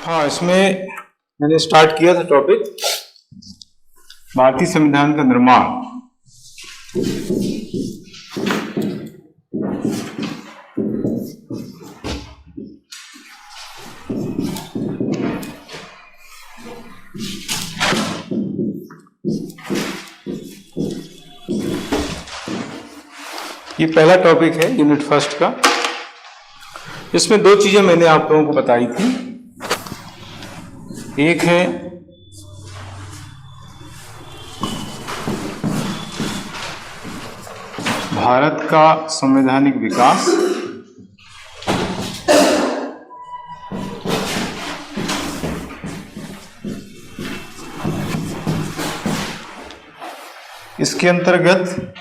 हाँ, इसमें मैंने स्टार्ट किया था टॉपिक भारतीय संविधान का निर्माण। ये पहला टॉपिक है यूनिट फर्स्ट का। इसमें दो चीजें मैंने आप लोगों को बताई थी। एक है भारत का संवैधानिक विकास, इसके अंतर्गत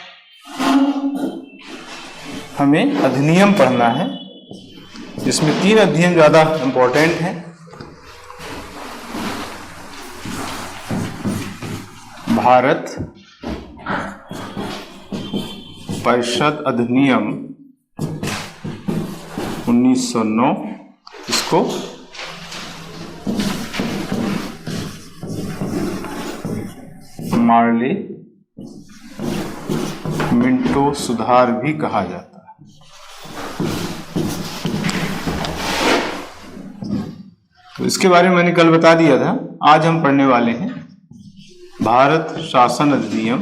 हमें अधिनियम पढ़ना है, जिसमें 3 अधिनियम ज्यादा इंपॉर्टेंट हैं। भारत परिषद अधिनियम 1909, इसको मार्ले मिंटो सुधार भी कहा जाता है। तो इसके बारे में मैंने कल बता दिया था। आज हम पढ़ने वाले हैं भारत शासन अधिनियम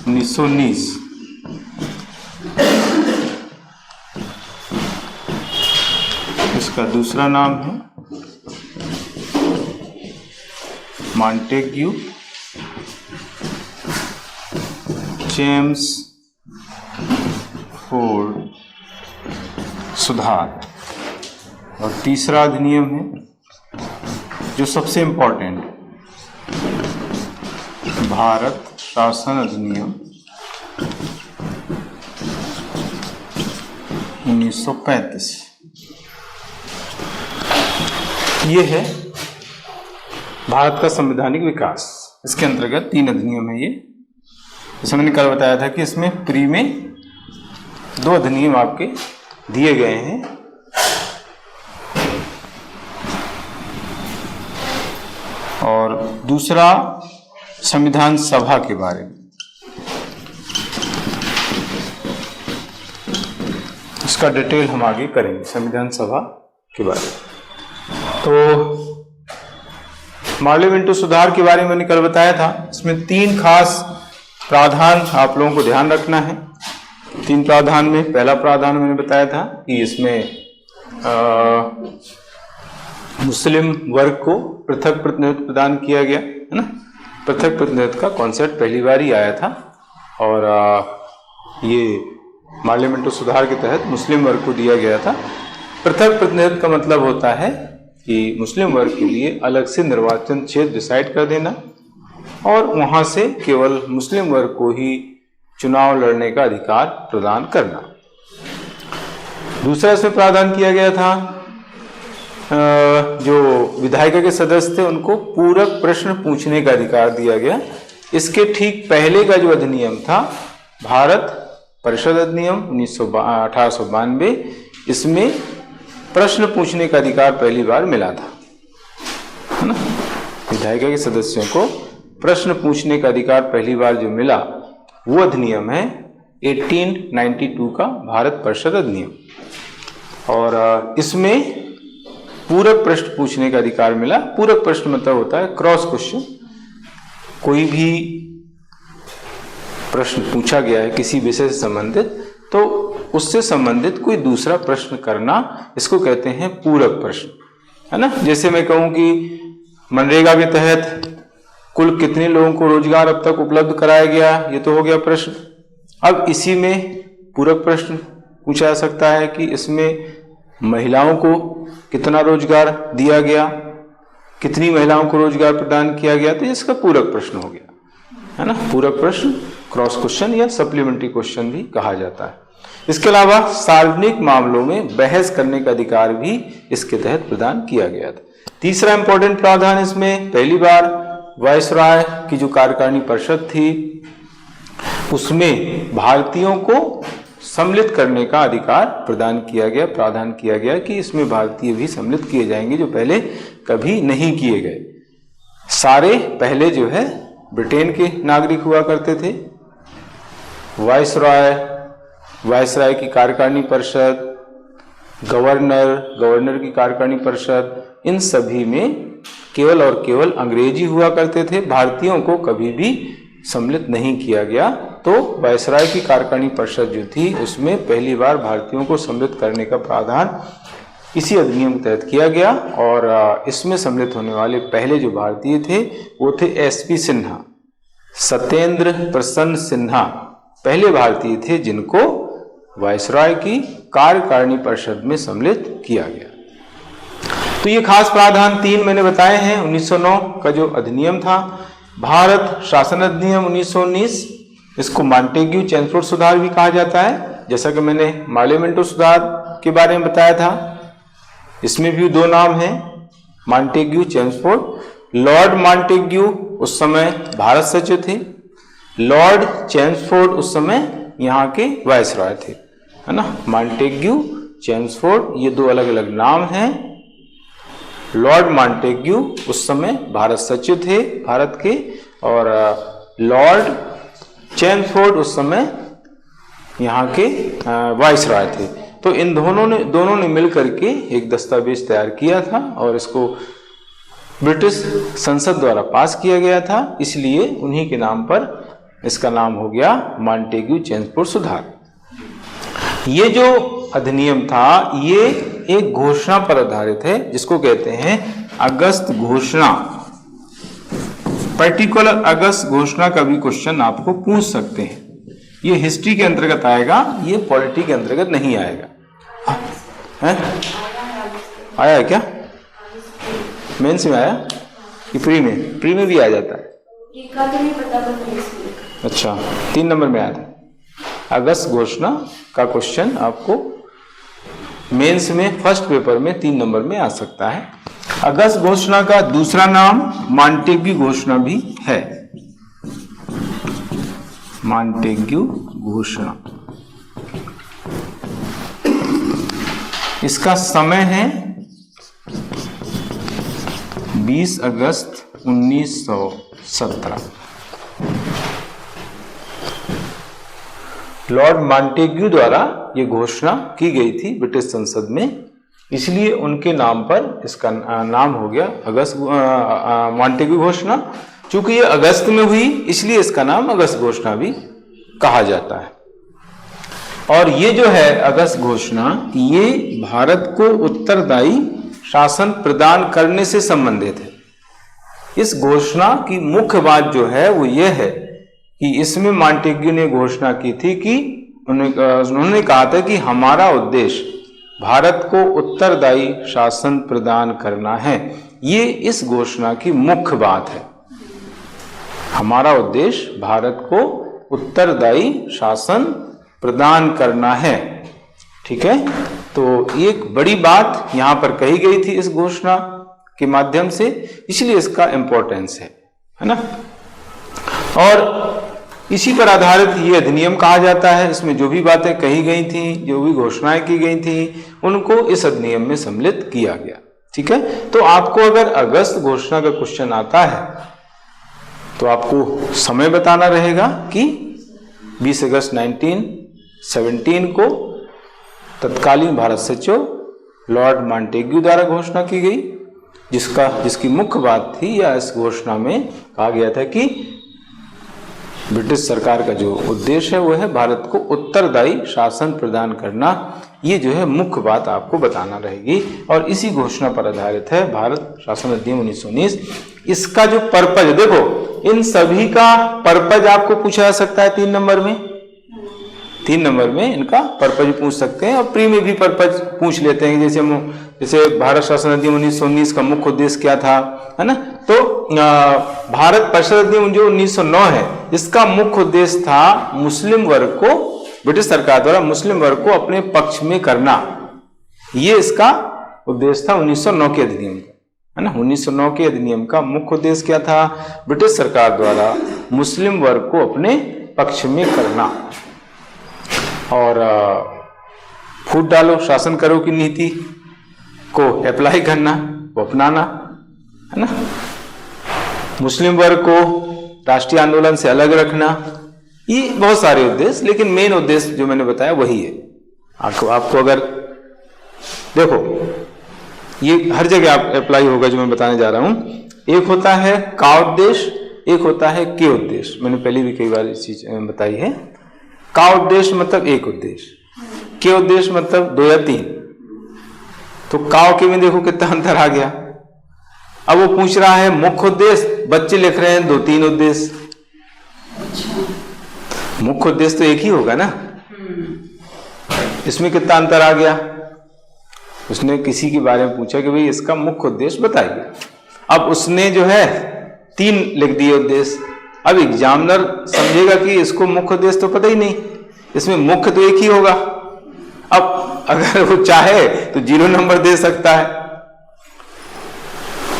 1919। इसका दूसरा नाम है मॉन्टेग्यू जेम्स फोर्ड सुधार। और तीसरा अधिनियम है जो सबसे इंपॉर्टेंट, भारत शासन अधिनियम 1935। ये है भारत का संवैधानिक विकास। इसके अंतर्गत 3 अधिनियम है ये। जैसे मैंने कल बताया था कि इसमें प्री में 2 अधिनियम आपके दिए गए हैं। और दूसरा संविधान सभा के बारे में, इसका डिटेल हम आगे करेंगे संविधान सभा के बारे में। तो मार्ले मिंटो सुधार के बारे में मैंने कल बताया था। इसमें 3 खास प्रावधान आप लोगों को ध्यान रखना है। 3 प्रावधान में पहला प्रावधान मैंने बताया था कि इसमें मुस्लिम वर्ग को पृथक प्रतिनिधित्व प्रदान किया गया है ना। पृथक प्रतिनिधित्व का कॉन्सेप्ट पहली बार ही आया था और ये मार्ले मिंटो सुधार के तहत मुस्लिम वर्ग को दिया गया था। पृथक प्रतिनिधित्व का मतलब होता है कि मुस्लिम वर्ग के लिए अलग से निर्वाचन क्षेत्र डिसाइड कर देना और वहां से केवल मुस्लिम वर्ग को ही चुनाव लड़ने का अधिकार प्रदान करना। दूसरा इसमें प्रावधान किया गया था, जो विधायिका के सदस्य थे उनको पूरक प्रश्न पूछने का अधिकार दिया गया। इसके ठीक पहले का जो अधिनियम था भारत परिषद अधिनियम 1892, इसमें प्रश्न पूछने का अधिकार पहली बार मिला था, है ना। विधायिका के सदस्यों को प्रश्न पूछने का अधिकार पहली बार जो मिला वो अधिनियम है 1892 का भारत परिषद अधिनियम। और इसमें पूरक प्रश्न पूछने का अधिकार मिला। पूरक प्रश्न मतलब होता है क्रॉस क्वेश्चन। कोई भी प्रश्न पूछा गया है किसी विषय से संबंधित, तो उससे संबंधित कोई दूसरा प्रश्न करना, इसको कहते हैं पूरक प्रश्न, है ना। जैसे मैं कहूं कि मनरेगा के तहत कुल कितने लोगों को रोजगार अब तक उपलब्ध कराया गया, ये तो हो गया प्रश्न। अब इसी में पूरक प्रश्न पूछा जा सकता है कि इसमें महिलाओं को कितना रोजगार दिया गया, कितनी महिलाओं को रोजगार प्रदान किया गया, तो इसका पूरक प्रश्न हो गया, है ना। पूरक प्रश्न, क्रॉस क्वेश्चन या सप्लीमेंट्री क्वेश्चन भी कहा जाता है। इसके अलावा सार्वजनिक मामलों में बहस करने का अधिकार भी इसके तहत प्रदान किया गया था। तीसरा इंपॉर्टेंट प्रावधान, इसमें पहली बार वायसराय की जो कार्यकारिणी परिषद थी उसमें भारतीयों को सम्मिलित करने का अधिकार प्रदान किया गया, प्रावधान किया गया कि इसमें भारतीय भी सम्मिलित किए जाएंगे जो पहले कभी नहीं किए गए। सारे पहले जो है ब्रिटेन के नागरिक हुआ करते थे। वायसराय की कार्यकारिणी परिषद, गवर्नर की कार्यकारिणी परिषद, इन सभी में केवल और केवल अंग्रेजी हुआ करते थे। भारतीयों को कभी भी सम्मिलित नहीं किया गया। तो वायसराय की कार्यकारिणी परिषद जो थी उसमें पहली बार भारतीयों को सम्मिलित करने का प्रावधान इसी अधिनियम के तहत किया गया। और इसमें सम्मिलित होने वाले पहले जो भारतीय थे वो थे एसपी सिन्हा, सत्येंद्र प्रसन्न सिन्हा, पहले भारतीय थे जिनको वायसराय की कार्यकारिणी परिषद में सम्मिलित किया गया। तो ये खास प्रावधान 3 मैंने बताए हैं। 1909 का जो अधिनियम था, भारत शासन अधिनियम 1919, इसको मॉन्टेग्यू चेम्सफोर्ड सुधार भी कहा जाता है, जैसा कि मैंने मार्लियामेंटो सुधार के बारे में बताया था। इसमें भी 2 नाम हैं, मॉन्टेग्यू चेम्सफोर्ड। लॉर्ड मॉन्टेग्यू उस समय भारत सचिव थे, लॉर्ड चेम्सफोर्ड उस समय यहाँ के वायसराय थे, है ना। मॉन्टेग्यू, चेम्सफोर्ड, ये 2 अलग अलग नाम हैं। लॉर्ड मॉन्टेग्यू उस समय भारत सचिव थे भारत के, और लॉर्ड चेम्सफोर्ड उस समय यहाँ के वायसराय थे। तो इन दोनों ने मिलकर के एक दस्तावेज तैयार किया था और इसको ब्रिटिश संसद द्वारा पास किया गया था, इसलिए उन्हीं के नाम पर इसका नाम हो गया मॉन्टेग्यू चेम्सफोर्ड सुधार। ये जो अधिनियम था ये एक घोषणा पर आधारित है, जिसको कहते हैं अगस्त घोषणा। पर्टिकुलर अगस्त घोषणा का भी क्वेश्चन आपको पूछ सकते हैं। ये हिस्ट्री के अंतर्गत आएगा, ये पॉलिटी के अंतर्गत नहीं आएगा। है? आया है क्या? मेंस में आया कि प्री में भी आ जाता है? अच्छा, 3 नंबर में आया था। अगस्त घोषणा का क्वेश्चन आपको मेंस में फर्स्ट पेपर में 3 नंबर में आ सकता है। अगस्त घोषणा का दूसरा नाम मॉन्टेग्यू घोषणा भी है। मॉन्टेग्यू घोषणा, इसका समय है 20 अगस्त 1917। लॉर्ड मॉन्टेग्यू द्वारा ये घोषणा की गई थी ब्रिटिश संसद में, इसलिए उनके नाम पर इसका नाम हो गया अगस्त मॉन्टेग्यू घोषणा। चूंकि ये अगस्त में हुई इसलिए इसका नाम अगस्त घोषणा भी कहा जाता है। और ये जो है अगस्त घोषणा, ये भारत को उत्तरदायी शासन प्रदान करने से संबंधित है। इस घोषणा की मुख्य बात जो है वो ये है कि इसमें मॉन्टेग्यू ने घोषणा की थी कि उन्होंने कहा था कि हमारा उद्देश्य भारत को उत्तरदायी शासन प्रदान करना है। ये इस घोषणा की मुख्य बात है। हमारा उद्देश्य भारत को उत्तरदायी शासन प्रदान करना है। ठीक है, तो एक बड़ी बात यहां पर कही गई थी इस घोषणा के माध्यम से, इसलिए इसका इंपॉर्टेंस है ना। और इसी पर आधारित ये अधिनियम कहा जाता है। इसमें जो भी बातें कही गई थी, जो भी घोषणाएं की गई थी, उनको इस अधिनियम में सम्मिलित किया गया। ठीक है, तो आपको अगर अगस्त घोषणा का क्वेश्चन आता है तो आपको समय बताना रहेगा कि 20 अगस्त 1917 को तत्कालीन भारत सचिव लॉर्ड मॉन्टेग्यू द्वारा घोषणा की गई, जिसकी मुख्य बात थी, या इस घोषणा में कहा गया था कि ब्रिटिश सरकार का जो उद्देश्य है वो है भारत को उत्तरदायी शासन प्रदान करना। ये जो है मुख्य बात आपको बताना रहेगी, और इसी घोषणा पर आधारित है भारत शासन अधिनियम 1919। इसका जो पर्पज, देखो इन सभी का पर्पज आपको पूछा जा सकता है 3 नंबर में। 3 नंबर में इनका पर्पज पूछ सकते हैं, और प्री में भी पर्पज पूछ लेते हैं। जैसे भारत शासन अधिनियम 1919 का मुख्य उद्देश्य क्या था, है ना। तो भारत परिषद अधिनियम जो 1909 है, इसका मुख्य उद्देश्य था मुस्लिम वर्ग को, ब्रिटिश सरकार द्वारा मुस्लिम वर्ग को अपने पक्ष में करना। ये इसका उद्देश्य था 1909 के अधिनियम का, है ना। 1909 के अधिनियम का मुख्य उद्देश्य क्या था? ब्रिटिश सरकार द्वारा मुस्लिम वर्ग को अपने पक्ष में करना। और फूट डालो, शासन करो की नीति को अप्लाई करना, को अपनाना, है ना। मुस्लिम वर्ग को राष्ट्रीय आंदोलन से अलग रखना, ये बहुत सारे उद्देश्य, लेकिन मेन उद्देश्य जो मैंने बताया वही है। आपको अगर देखो, ये हर जगह आप अप्लाई होगा जो मैं बताने जा रहा हूं। एक होता है का उद्देश्य, एक होता है के उद्देश्य। मैंने पहले भी कई बार इस चीज बताई है। का उद्देश्य मतलब एक उद्देश्य, के उद्देश्य मतलब 2 या 3। तो का के में देखो कितना अंतर आ गया। अब वो पूछ रहा है मुख्य उद्देश्य, बच्चे लिख रहे हैं 2-3 उद्देश्य। मुख्य उद्देश्य तो एक ही होगा ना, इसमें कितना अंतर आ गया। उसने किसी के बारे में पूछा कि भाई इसका मुख्य उद्देश्य बताइए। अब उसने जो है 3 लिख दिए उद्देश्य। अब एग्जामिनर समझेगा कि इसको मुख्य उद्देश्य तो पता ही नहीं, इसमें मुख्य तो एक ही होगा। अब अगर वो चाहे तो 0 नंबर दे सकता है।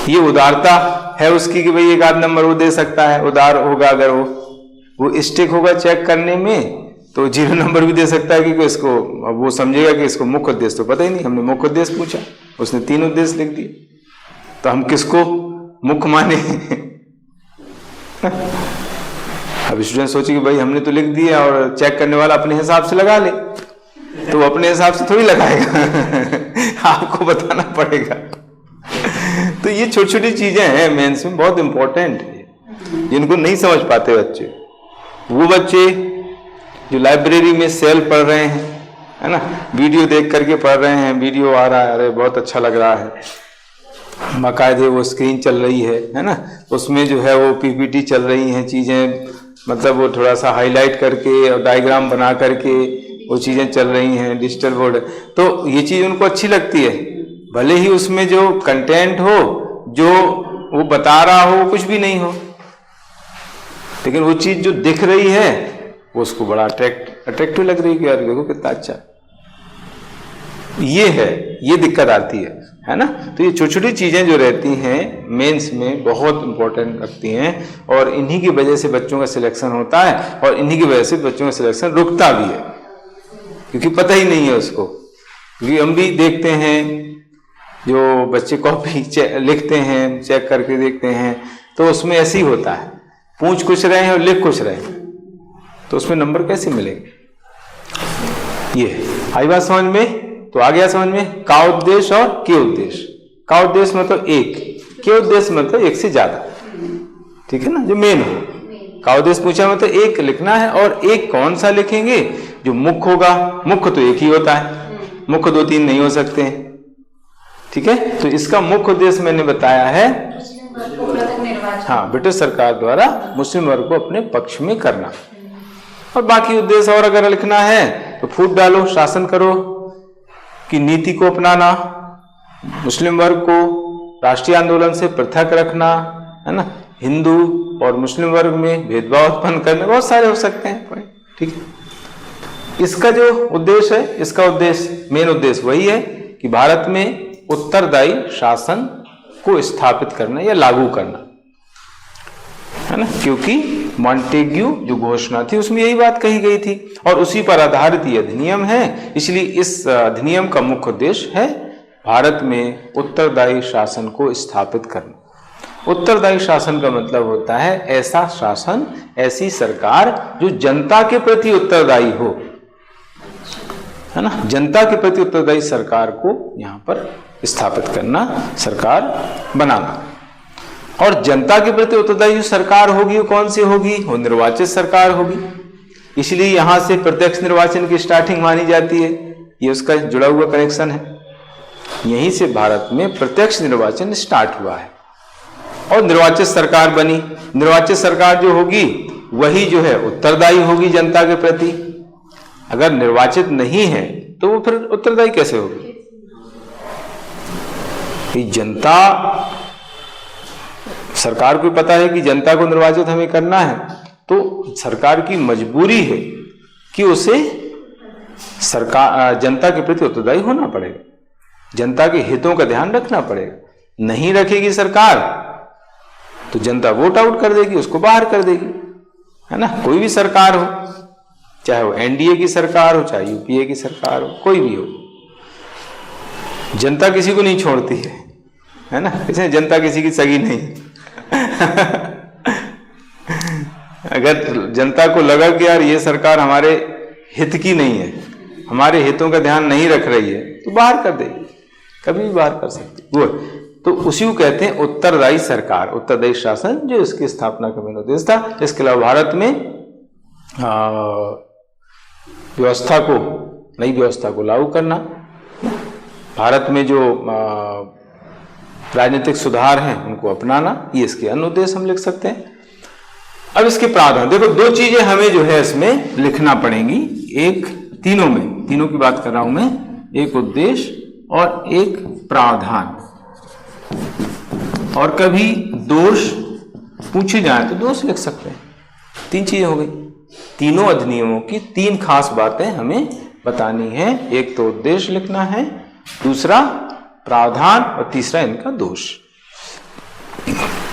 ये उदारता है उसकी कि भाई 1 आध नंबर वो दे सकता है, उदार होगा। अगर वो स्टिक होगा चेक करने में तो 0 नंबर भी दे सकता है कि इसको, वो समझेगा कि इसको मुख्य उद्देश्य तो पता ही नहीं, हमने मुख्य उद्देश्य पूछा, उसने 3 उद्देश्य लिख दिए, तो हम किसको मुख्य माने। अब स्टूडेंट सोचे कि भाई हमने तो लिख दिया और चेक करने वाला अपने हिसाब से लगा ले, तो अपने हिसाब से थोड़ी लगाएगा, आपको बताना पड़ेगा। तो ये छोटी छोटी चीजें हैं मेंस में, बहुत इंपॉर्टेंट है, जिनको नहीं समझ पाते बच्चे। वो बच्चे जो लाइब्रेरी में सेल पढ़ रहे हैं, है ना, वीडियो देख करके पढ़ रहे हैं, वीडियो आ रहा है, अरे बहुत अच्छा लग रहा है, बाकायदे वो स्क्रीन चल रही है ना, उसमें जो है वो पीपीटी चल रही हैं चीजें, मतलब वो थोड़ा सा हाईलाइट करके और डायग्राम बना करके वो चीजें चल रही हैं, डिजिटल बोर्ड। तो ये चीज उनको अच्छी लगती है, भले ही उसमें जो कंटेंट हो, जो वो बता रहा हो, कुछ भी नहीं हो, लेकिन वो चीज जो दिख रही है वो उसको बड़ा अट्रैक्टिव लग रही है कि यार देखो कितना अच्छा। ये है, ये दिक्कत आती है ना। तो ये छोटी छोटी चीजें जो रहती हैं मेंस में बहुत इंपॉर्टेंट रखती हैं, और इन्हीं की वजह से बच्चों का सिलेक्शन होता है, और इन्हीं की वजह से बच्चों का सिलेक्शन रुकता भी है, क्योंकि पता ही नहीं है उसको। क्योंकि हम भी देखते हैं जो बच्चे कॉपी लिखते हैं, चेक करके देखते हैं, तो उसमें ऐसे ही होता है, पूछ कुछ रहे हैं और लिख कुछ रहे हैं, तो उसमें नंबर कैसे मिलेंगे। ये आई बात समझ में? तो आ गया समझ में का उद्देश्य और के उद्देश्य। का उद्देश्य मतलब एक, के उद्देश्य मतलब एक से ज्यादा, ठीक है ना, जो मेन हो। का उद्देश्य पूछा मतलब एक लिखना है, और एक कौन सा लिखेंगे, जो मुख्य होगा। मुख्य तो एक ही होता है, मुख्य 2-3 नहीं हो सकते हैं, ठीक है। तो इसका मुख्य उद्देश्य मैंने बताया है, हाँ, ब्रिटिश सरकार द्वारा मुस्लिम वर्ग को अपने पक्ष में करना। और बाकी उद्देश्य और अगर लिखना है तो फूट डालो, शासन करो की नीति को अपनाना, मुस्लिम वर्ग को राष्ट्रीय आंदोलन से पृथक रखना, है ना, हिंदू और मुस्लिम वर्ग में भेदभाव उत्पन्न करने, बहुत सारे हो सकते हैं, ठीक है। इसका जो उद्देश्य है, इसका उद्देश्य, मेन उद्देश्य वही है कि भारत में उत्तरदायी शासन को स्थापित करना या लागू करना, है ना, क्योंकि मॉन्टेग्यू जो घोषणा थी उसमें यही बात कही गई थी, और उसी पर आधारित ये अधिनियम है। इसलिए इस अधिनियम का मुख्य उद्देश्य है भारत में उत्तरदायी शासन को स्थापित करना। उत्तरदायी शासन का मतलब होता है ऐसा शासन, ऐसी सरकार जो जनता के प्रति उत्तरदायी हो, है ना, जनता के प्रति उत्तरदायी सरकार को यहाँ पर स्थापित करना, सरकार बनाना। और जनता के प्रति उत्तरदायी जो सरकार होगी वो कौन सी होगी, वो निर्वाचित सरकार होगी। इसलिए यहां से प्रत्यक्ष निर्वाचन की स्टार्टिंग मानी जाती है, ये उसका जुड़ा हुआ कनेक्शन है। यहीं से भारत में प्रत्यक्ष निर्वाचन स्टार्ट हुआ है और निर्वाचित सरकार बनी। निर्वाचित सरकार जो होगी वही जो है उत्तरदायी होगी जनता के प्रति। अगर निर्वाचित नहीं है तो वो फिर उत्तरदायी कैसे होगी? जनता, सरकार को पता है कि जनता को निर्वाचित हमें करना है, तो सरकार की मजबूरी है कि उसे सरकार जनता के प्रति उत्तरदायी होना पड़ेगा, जनता के हितों का ध्यान रखना पड़ेगा। नहीं रखेगी सरकार तो जनता वोट आउट कर देगी, उसको बाहर कर देगी, है ना, कोई भी सरकार हो। चाहे वो एनडीए की सरकार हो, चाहे यूपीए की सरकार हो, कोई भी हो, जनता किसी को नहीं छोड़ती है ना। इसलिए जनता किसी की सगी नहीं। अगर जनता को लगा कि यार ये सरकार हमारे हित की नहीं है, हमारे हितों का ध्यान नहीं रख रही है, तो बाहर कर देगी, कभी भी बाहर कर सकती वो। तो उसी को कहते हैं उत्तरदायी सरकार, उत्तरदायी शासन, जो इसकी स्थापना का मेन उद्देश्य था। इसके अलावा भारत में व्यवस्था को, नई व्यवस्था को लागू करना, भारत में जो राजनीतिक सुधार हैं उनको अपनाना, ये इसके अन्य उद्देश्य हम लिख सकते हैं। अब इसके प्रावधान देखो, दो चीजें हमें जो है इसमें लिखना पड़ेंगी। एक तीनों में, तीनों की बात कर रहा हूं मैं, एक उद्देश्य और एक प्रावधान। और कभी दोष पूछे जाए तो दोष लिख सकते हैं। तीन चीजें हो गई। तीनों अधिनियमों की तीन खास बातें हमें बतानी है। एक तो उद्देश्य लिखना है, दूसरा प्रावधान और तीसरा इनका दोष,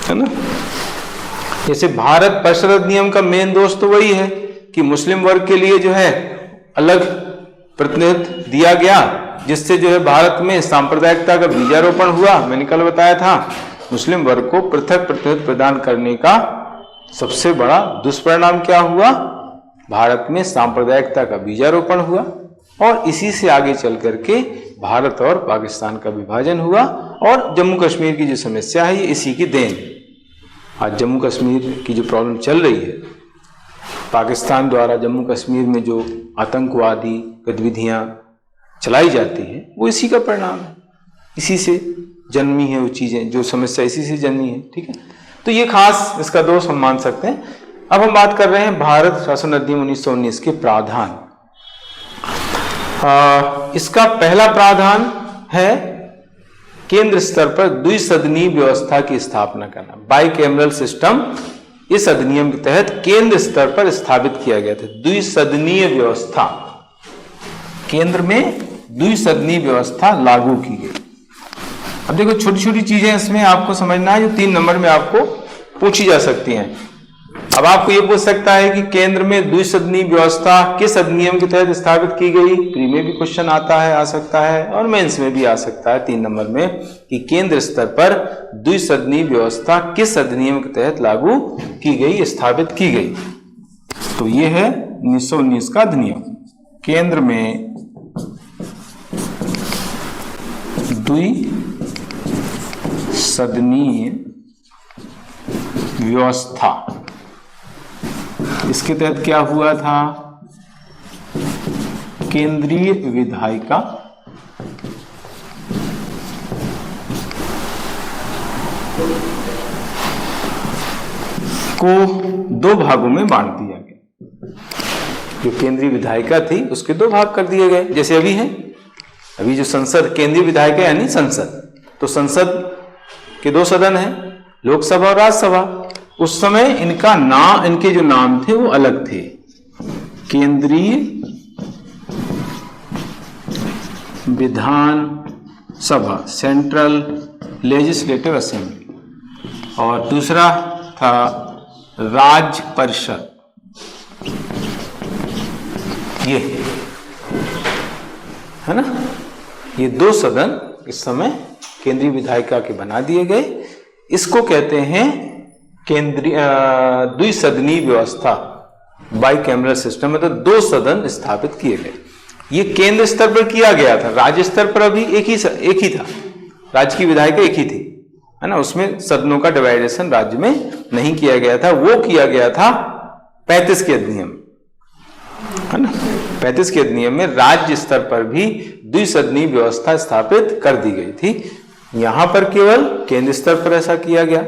है ना। जैसे भारत परिषद अधिनियम का मेन दोष तो वही है कि मुस्लिम वर्ग के लिए जो है अलग प्रतिनिधित्व दिया गया, जिससे जो है भारत में सांप्रदायिकता का बीजारोपण हुआ। मैंने कल बताया था, मुस्लिम वर्ग को पृथक प्रतिनिधित्व प्रदान करने का सबसे बड़ा दुष्परिणाम क्या हुआ, भारत में सांप्रदायिकता का बीजारोपण हुआ, और इसी से आगे चल करके भारत और पाकिस्तान का विभाजन हुआ। और जम्मू कश्मीर की जो समस्या है ये इसी की देन है। आज जम्मू कश्मीर की जो प्रॉब्लम चल रही है, पाकिस्तान द्वारा जम्मू कश्मीर में जो आतंकवादी गतिविधियां चलाई जाती हैं, वो इसी का परिणाम है। इसी से जन्मी है वो चीजें, जो समस्या इसी से जन्मी है। ठीक है, तो ये खास इसका दोष हम मान सकते हैं। अब हम बात कर रहे हैं भारत शासन अधिनियम 1919 के प्रावधान। इसका पहला प्रावधान है केंद्र स्तर पर द्विसदनीय व्यवस्था की स्थापना करना, बाइकैमरल सिस्टम। इस अधिनियम के तहत केंद्र स्तर पर स्थापित किया गया था द्विसदनीय व्यवस्था। केंद्र में द्विसदनीय व्यवस्था लागू की गई। अब देखो, छोटी छोटी चीजें इसमें आपको समझना है, जो 3 नंबर में आपको पूछी जा सकती हैं। अब आपको ये पूछ सकता है कि केंद्र में द्विसदनीय व्यवस्था किस अधिनियम के तहत स्थापित की गई। प्री में भी क्वेश्चन आता है, आ सकता है, और मेंस में भी आ सकता है 3 नंबर में, कि केंद्र स्तर पर द्विसदनीय व्यवस्था किस अधिनियम के तहत लागू की गई, स्थापित की गई। तो ये है 1919 का अधिनियम। केंद्र में द्विसदनीय व्यवस्था, इसके तहत क्या हुआ था, केंद्रीय विधायिका को 2 भागों में बांट दिया गया। जो केंद्रीय विधायिका थी उसके 2 भाग कर दिए गए, जैसे अभी है। अभी जो संसद, केंद्रीय विधायिका यानी संसद, तो संसद के 2 सदन हैं, लोकसभा और राज्यसभा। उस समय इनके जो नाम थे वो अलग थे, केंद्रीय Vidhan Sabha, central legislative assembly, और दूसरा था राज्य परिषद। ये है ना, ये 2 सदन इस समय केंद्रीय विधायिका के बना दिए गए। इसको कहते हैं केंद्रीय द्विसदनीय व्यवस्था, बाइकैमरल सिस्टम, मतलब 2 सदन स्थापित किए गए। ये केंद्र स्तर पर किया गया था, राज्य स्तर पर अभी एक ही था, राज्य की विधायिका एक ही थी, है ना। उसमें सदनों का डिवाइडेशन राज्य में नहीं किया गया था, वो किया गया था 35 के अधिनियम, है ना। 35 के अधिनियम में राज्य स्तर पर भी द्विसदनीय व्यवस्था स्थापित कर दी गई थी। यहां पर केवल केंद्र स्तर पर ऐसा किया गया।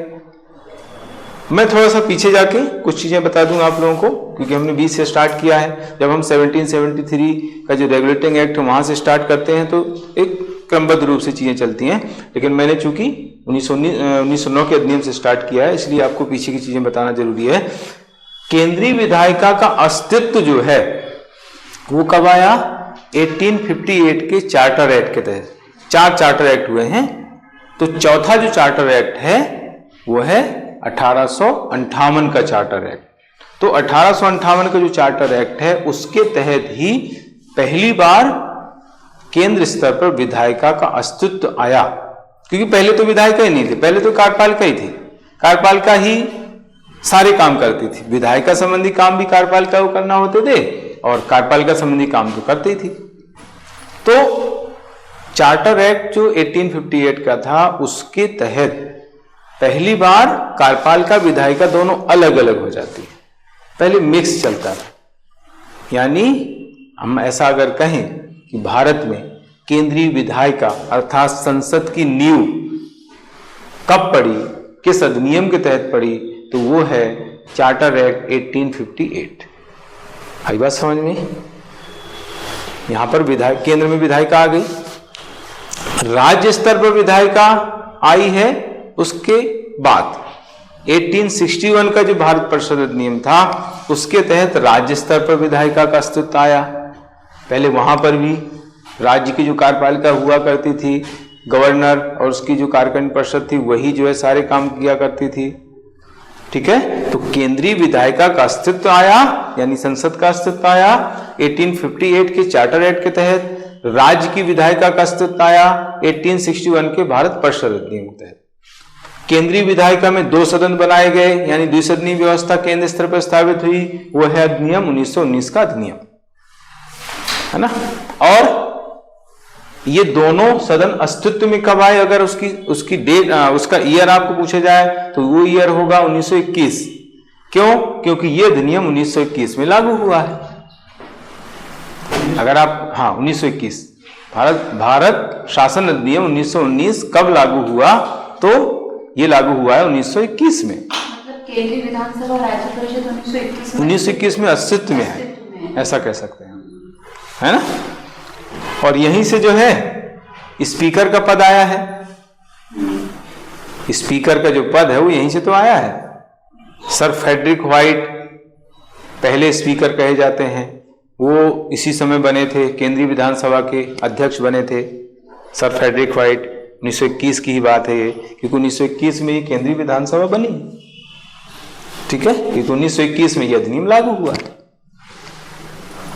मैं थोड़ा सा पीछे जाके कुछ चीजें बता दूंगा आप लोगों को, क्योंकि हमने 20 से स्टार्ट किया है। जब हम 1773 का जो रेगुलेटिंग एक्ट वहां से स्टार्ट करते हैं तो एक क्रमबद्ध रूप से चीजें चलती हैं, लेकिन मैंने चूंकि 1909 के अधिनियम से स्टार्ट किया है, इसलिए आपको पीछे की चीजें बताना जरूरी है। केंद्रीय विधायिका का अस्तित्व जो है वो कब आया, 1858 के चार्टर एक्ट के तहत। 4 चार्टर एक्ट हुए हैं, तो चौथा जो चार्टर एक्ट है वो है 1858 का चार्टर एक्ट। तो तो 1858 का जो चार्टर एक्ट है उसके तहत ही पहली बार केंद्र स्तर पर विधायिका का अस्तित्व आया, क्योंकि पहले तो विधायिका ही नहीं थी, पहले तो कार्यपालिका ही थी। कार्यपालिका ही सारे काम करती थी, विधायिका संबंधी काम भी कार्यपालिका को करना होते थे और कार्यपालिका संबंधी काम तो करते ही थी। तो चार्टर एक्ट जो 1858 का था उसके तहत पहली बार कार्यपालिका विधायिका दोनों अलग अलग हो जाती है, पहले मिक्स चलता था। यानी हम ऐसा अगर कहें कि भारत में केंद्रीय विधायिका अर्थात संसद की नींव कब पड़ी, किस अधिनियम के तहत पड़ी, तो वो है चार्टर एक्ट 1858। आई बात समझ में? यहां पर विधायक केंद्र में विधायिका आ गई, राज्य स्तर पर विधायिका आई है उसके बाद 1861 का जो भारत परिषद अधिनियम था उसके तहत राज्य स्तर पर विधायिका का अस्तित्व आया। पहले वहां पर भी राज्य की जो कार्यपालिका हुआ करती थी, गवर्नर और उसकी जो कार्यकारिणी परिषद थी वही जो है सारे काम किया करती थी। ठीक है, तो केंद्रीय विधायिका का अस्तित्व आया, यानी संसद का अस्तित्व आया 1858 के चार्टर एक्ट के तहत। राज्य की विधायिका का अस्तित्व आया 1861 के भारत परिषद अधिनियम के तहत। केंद्रीय विधायिका में 2 सदन बनाए गए, यानी द्विसदनीय व्यवस्था केंद्र स्तर पर स्थापित हुई, वो है अधिनियम 1919 का अधिनियम, है ना। और ये दोनों सदन अस्तित्व में कब आए, अगर उसकी डेट उसका ईयर आपको पूछा जाए तो वो ईयर होगा 1921। क्यों? क्योंकि ये अधिनियम 1921 में लागू हुआ है। अगर आप 1921 भारत शासन अधिनियम 1919 कब लागू हुआ, तो ये लागू हुआ है 1921 में। मतलब केंद्रीय विधानसभा राज्य परिषद 1921 में अस्तित्व में है, ऐसा कह सकते हैं, है ना। और यहीं से जो है स्पीकर का पद आया है, स्पीकर का जो पद है वो यहीं से तो आया है। सर फ्रेडरिक व्हाइट पहले स्पीकर कहे जाते हैं, वो इसी समय बने थे, केंद्रीय विधानसभा के अध्यक्ष बने थे सर फ्रेडरिक व्हाइट। 1921 की ही बात है ये, क्योंकि 1921 में ये केंद्रीय विधानसभा बनी। ठीक है, क्योंकि 1921 में ये अधिनियम लागू हुआ है।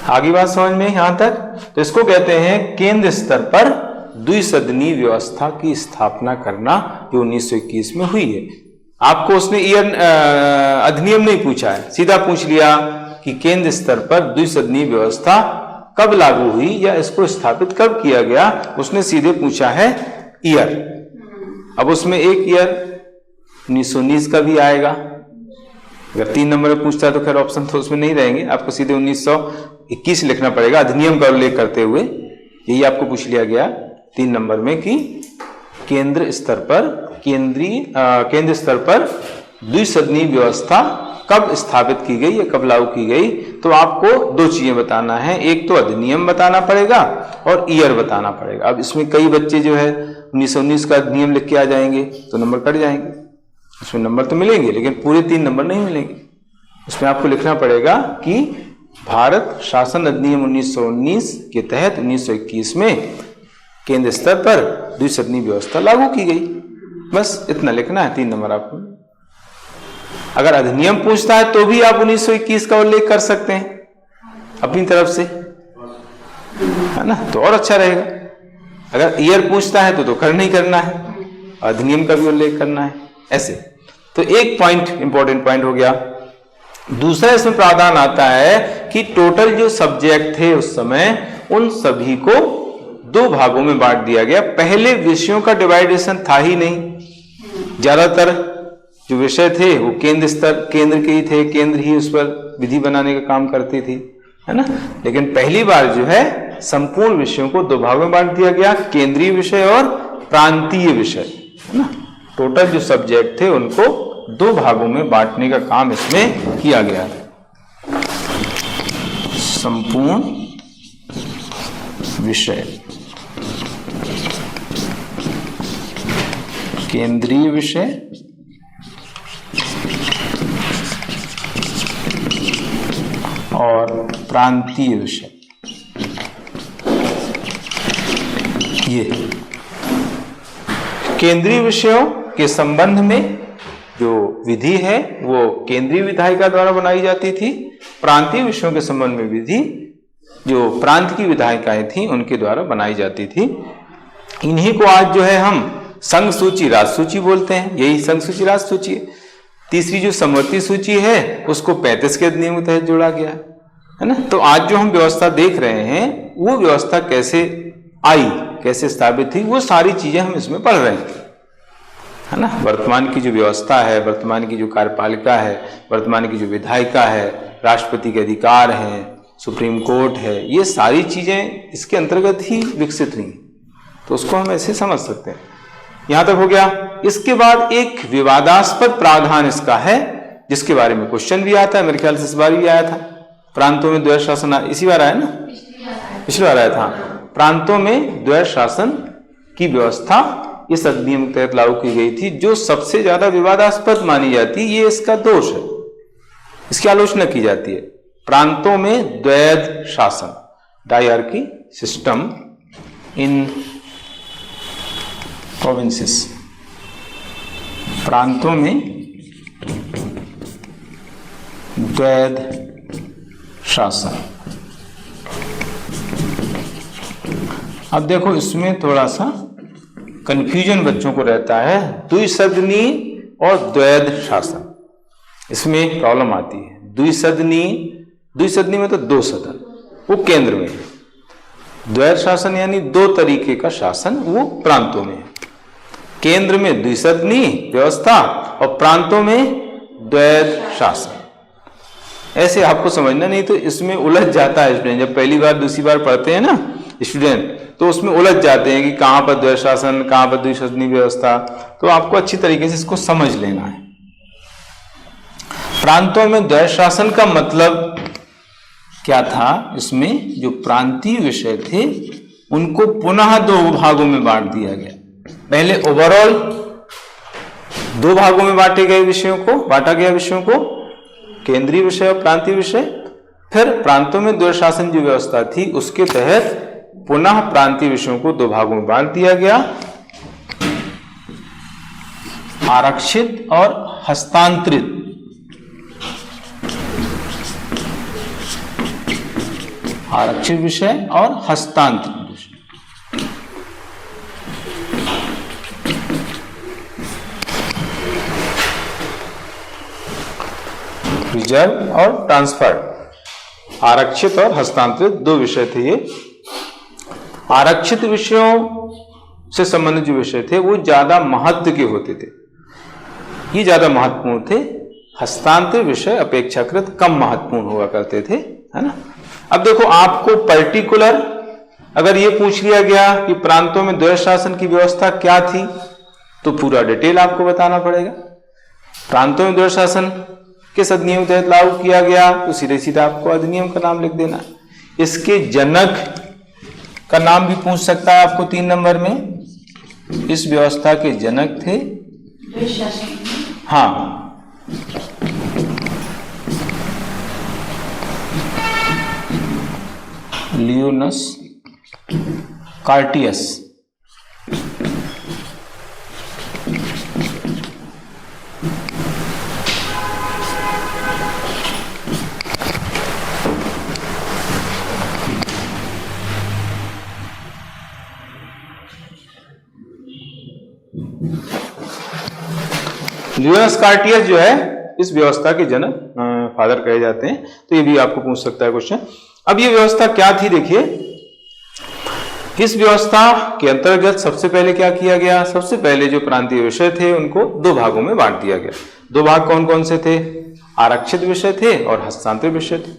आगे बात समझ में यहां तक? तो इसको कहते हैं केंद्र स्तर पर द्विसदनीय व्यवस्था की स्थापना करना, जो 1921 में हुई है। आपको उसने ईयर अधिनियम नहीं पूछा है, सीधा पूछ लिया कि केंद्र स्तर पर द्विसदनीय व्यवस्था कब लागू हुई या इसको स्थापित कब किया गया, उसने सीधे पूछा है ईयर। अब उसमें एक ईयर 1919 का भी आएगा। अगर 3 नंबर में पूछता है तो खैर ऑप्शन तो उसमें नहीं रहेंगे, आपको सीधे 1921 लिखना पड़ेगा अधिनियम का उल्लेख करते हुए। यही आपको पूछ लिया गया 3 नंबर में कि केंद्र स्तर पर द्विसदनीय व्यवस्था कब स्थापित की गई या कब लागू की गई। तो आपको 2 चीजें बताना है, एक तो अधिनियम बताना पड़ेगा और ईयर बताना पड़ेगा। अब इसमें कई बच्चे जो है 1919 का अधिनियम लिख के आ जाएंगे तो नंबर कट जाएंगे, उसमें नंबर तो मिलेंगे लेकिन पूरे 3 नंबर नहीं मिलेंगे। उसमें आपको लिखना पड़ेगा कि भारत शासन अधिनियम 1919 के तहत 1921 में केंद्र स्तर पर द्विसदनीय व्यवस्था लागू की गई। बस इतना लिखना है, 3 नंबर आपको। अगर अधिनियम पूछता है तो भी आप 1921 का उल्लेख कर सकते हैं अपनी तरफ से, है ना, तो और अच्छा रहेगा। अगर ईयर पूछता है तो करना ही करना है, अधिनियम का भी उल्लेख करना है, ऐसे। तो एक पॉइंट इंपॉर्टेंट पॉइंट हो गया। दूसरा इसमें प्रावधान आता है कि टोटल जो सब्जेक्ट थे उस समय उन सभी को 2 भागों में बांट दिया गया। पहले विषयों का डिवाइडेशन था ही नहीं, ज्यादातर जो विषय थे वो केंद्र के ही थे, केंद्र ही उस पर विधि बनाने का काम करती थी, है ना। लेकिन पहली बार जो है संपूर्ण विषयों को 2 भागों में बांट दिया गया, केंद्रीय विषय और प्रांतीय विषय, है ना। टोटल जो सब्जेक्ट थे उनको 2 भागों में बांटने का काम इसमें किया गया है। संपूर्ण विषय, केंद्रीय विषय और प्रांतीय विषय। ये केंद्रीय विषयों के संबंध में जो विधि है वो केंद्रीय विधायिका द्वारा बनाई जाती थी। प्रांतीय विषयों के संबंध में विधि जो प्रांत की विधायिकाएं थी उनके द्वारा बनाई जाती थी। इन्हीं को आज जो है हम संघ सूची राजसूची बोलते हैं। यही संघ सूची राजसूची है। तीसरी जो समवर्ती सूची है उसको 35 के अधिनियम के तहत जोड़ा गया है ना। तो आज जो हम व्यवस्था देख रहे हैं वो व्यवस्था कैसे आई, कैसे स्थापित थी, वो सारी चीजें हम इसमें पढ़ रहे हैं, है ना। वर्तमान की जो व्यवस्था है, वर्तमान की जो कार्यपालिका है, वर्तमान की जो विधायिका है, राष्ट्रपति के अधिकार हैं, सुप्रीम कोर्ट है, ये सारी चीजें इसके अंतर्गत ही विकसित हुई। तो उसको हम ऐसे समझ सकते हैं। यहां तक हो गया। इसके बाद एक विवादास्पद प्रावधान इसका है जिसके बारे में क्वेश्चन भी आता है, मेरे ख्याल से इस बार भी आया था। प्रांतों में द्वैध शासन इसी बार आया ना, पिछली बार आया था। प्रांतों में द्वैध शासन की व्यवस्था इस अधिनियम के तहत लागू की गई थी, जो सबसे ज्यादा विवादास्पद मानी जाती है। ये इसका दोष है, इसकी आलोचना की जाती है। प्रांतों में द्वैध शासन, डायआर्की सिस्टम इन प्रोविंसेस, प्रांतों में द्वैध शासन। अब देखो इसमें थोड़ा सा कंफ्यूजन बच्चों को रहता है, द्विसदनी और द्वैध शासन, इसमें प्रॉब्लम आती है। द्विसदनी में तो 2 सदन, वो केंद्र में है। द्वैध शासन यानी 2 तरीके का शासन, वो प्रांतों में है। केंद्र में द्विसदनी व्यवस्था और प्रांतों में द्वैध शासन। ऐसे आपको समझना, नहीं तो इसमें उलझ जाता है स्टूडेंट। जब पहली बार दूसरी बार पढ़ते हैं ना स्टूडेंट, तो उसमें उलझ जाते हैं कि कहां पर द्वैध शासन, कहां पर द्विसदनी व्यवस्था। तो आपको अच्छी तरीके से इसको समझ लेना है। प्रांतों में द्वैध शासन का मतलब क्या था? इसमें जो प्रांतीय विषय थे उनको पुनः 2 भागों में बांट दिया गया। पहले ओवरऑल 2 भागों में बांटा गया विषयों को, केंद्रीय विषय और प्रांतीय विषय। फिर प्रांतों में द्वैध शासन जो व्यवस्था थी उसके तहत पुनः प्रांतीय विषयों को 2 भागों में बांट दिया गया, आरक्षित और हस्तांतरित। आरक्षित विषय और हस्तांतरित विषय। रिजर्व और ट्रांसफर, आरक्षित और हस्तांतरित 2 विषय थे ये। आरक्षित विषयों से संबंधित जो विषय थे वो ज्यादा महत्व के होते थे, ये ज्यादा महत्वपूर्ण थे। हस्तांतरित विषय अपेक्षाकृत कम महत्वपूर्ण हुआ करते थे, है ना। अब देखो आपको पर्टिकुलर अगर ये पूछ लिया गया कि प्रांतों में द्वैध शासन की व्यवस्था क्या थी, तो पूरा डिटेल आपको बताना पड़ेगा। प्रांतों में द्वैध शासन किस अधिनियम के तहत लागू किया गया, तो सीधे सीधा आपको अधिनियम का नाम लिख देना। इसके जनक का नाम भी पूछ सकता है आपको 3 नंबर में। इस व्यवस्था के जनक थे, हाँ, लियोनस कार्टियस। लियोनस कार्टियस जो है इस व्यवस्था के जनक फादर कहे जाते हैं। तो ये भी आपको पूछ सकता है क्वेश्चन। अब ये व्यवस्था क्या थी, देखिए इस व्यवस्था के अंतर्गत सबसे पहले क्या किया गया, सबसे पहले जो प्रांतीय विषय थे उनको 2 भागों में बांट दिया गया। 2 भाग कौन कौन से थे? आरक्षित विषय थे और हस्तांतरित विषय थे।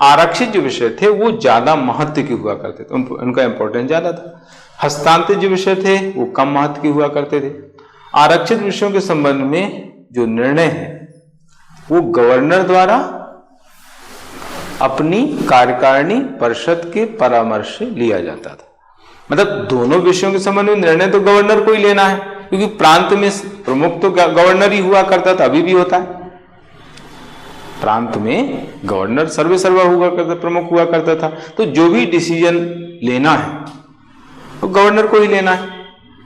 आरक्षित जो विषय थे वो ज्यादा महत्व के हुआ करते थे, उनका इंपॉर्टेंस ज्यादा था। हस्तांतरित जो विषय थे वो कम महत्व के हुआ करते थे। आरक्षित विषयों के संबंध में जो निर्णय है वो गवर्नर द्वारा अपनी कार्यकारिणी परिषद के परामर्श से लिया जाता था। मतलब दोनों विषयों के संबंध में निर्णय तो गवर्नर को ही लेना है, क्योंकि प्रांत में प्रमुख तो गवर्नर ही हुआ करता था, अभी भी होता है। प्रांत में गवर्नर सर्वा हुआ करता, प्रमुख हुआ करता था। तो जो भी डिसीजन लेना है तो गवर्नर को ही लेना है।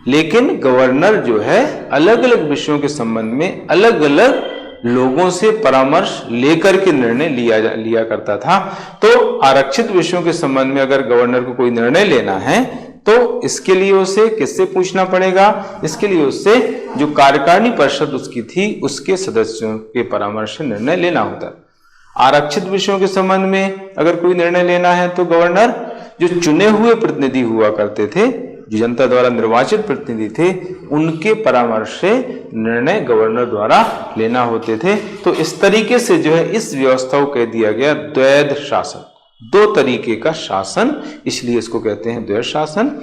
लेकिन गवर्नर जो है अलग अलग विषयों के संबंध में अलग अलग लोगों से परामर्श लेकर के निर्णय लिया करता था। तो आरक्षित विषयों के संबंध में अगर गवर्नर को कोई निर्णय लेना है तो इसके लिए उसे किससे पूछना पड़ेगा? इसके लिए उससे जो कार्यकारिणी परिषद उसकी थी उसके सदस्यों के परामर्श से निर्णय लेना होता। आरक्षित विषयों के संबंध में अगर कोई निर्णय लेना है तो गवर्नर जो चुने हुए प्रतिनिधि हुआ करते थे, जो जनता द्वारा निर्वाचित प्रतिनिधि थे, उनके परामर्श से निर्णय गवर्नर द्वारा लेना होते थे। तो इस तरीके से जो है इस व्यवस्था को कह दिया गया द्वैध शासन, दो तरीके का शासन, इसलिए इसको कहते हैं द्वैध शासन।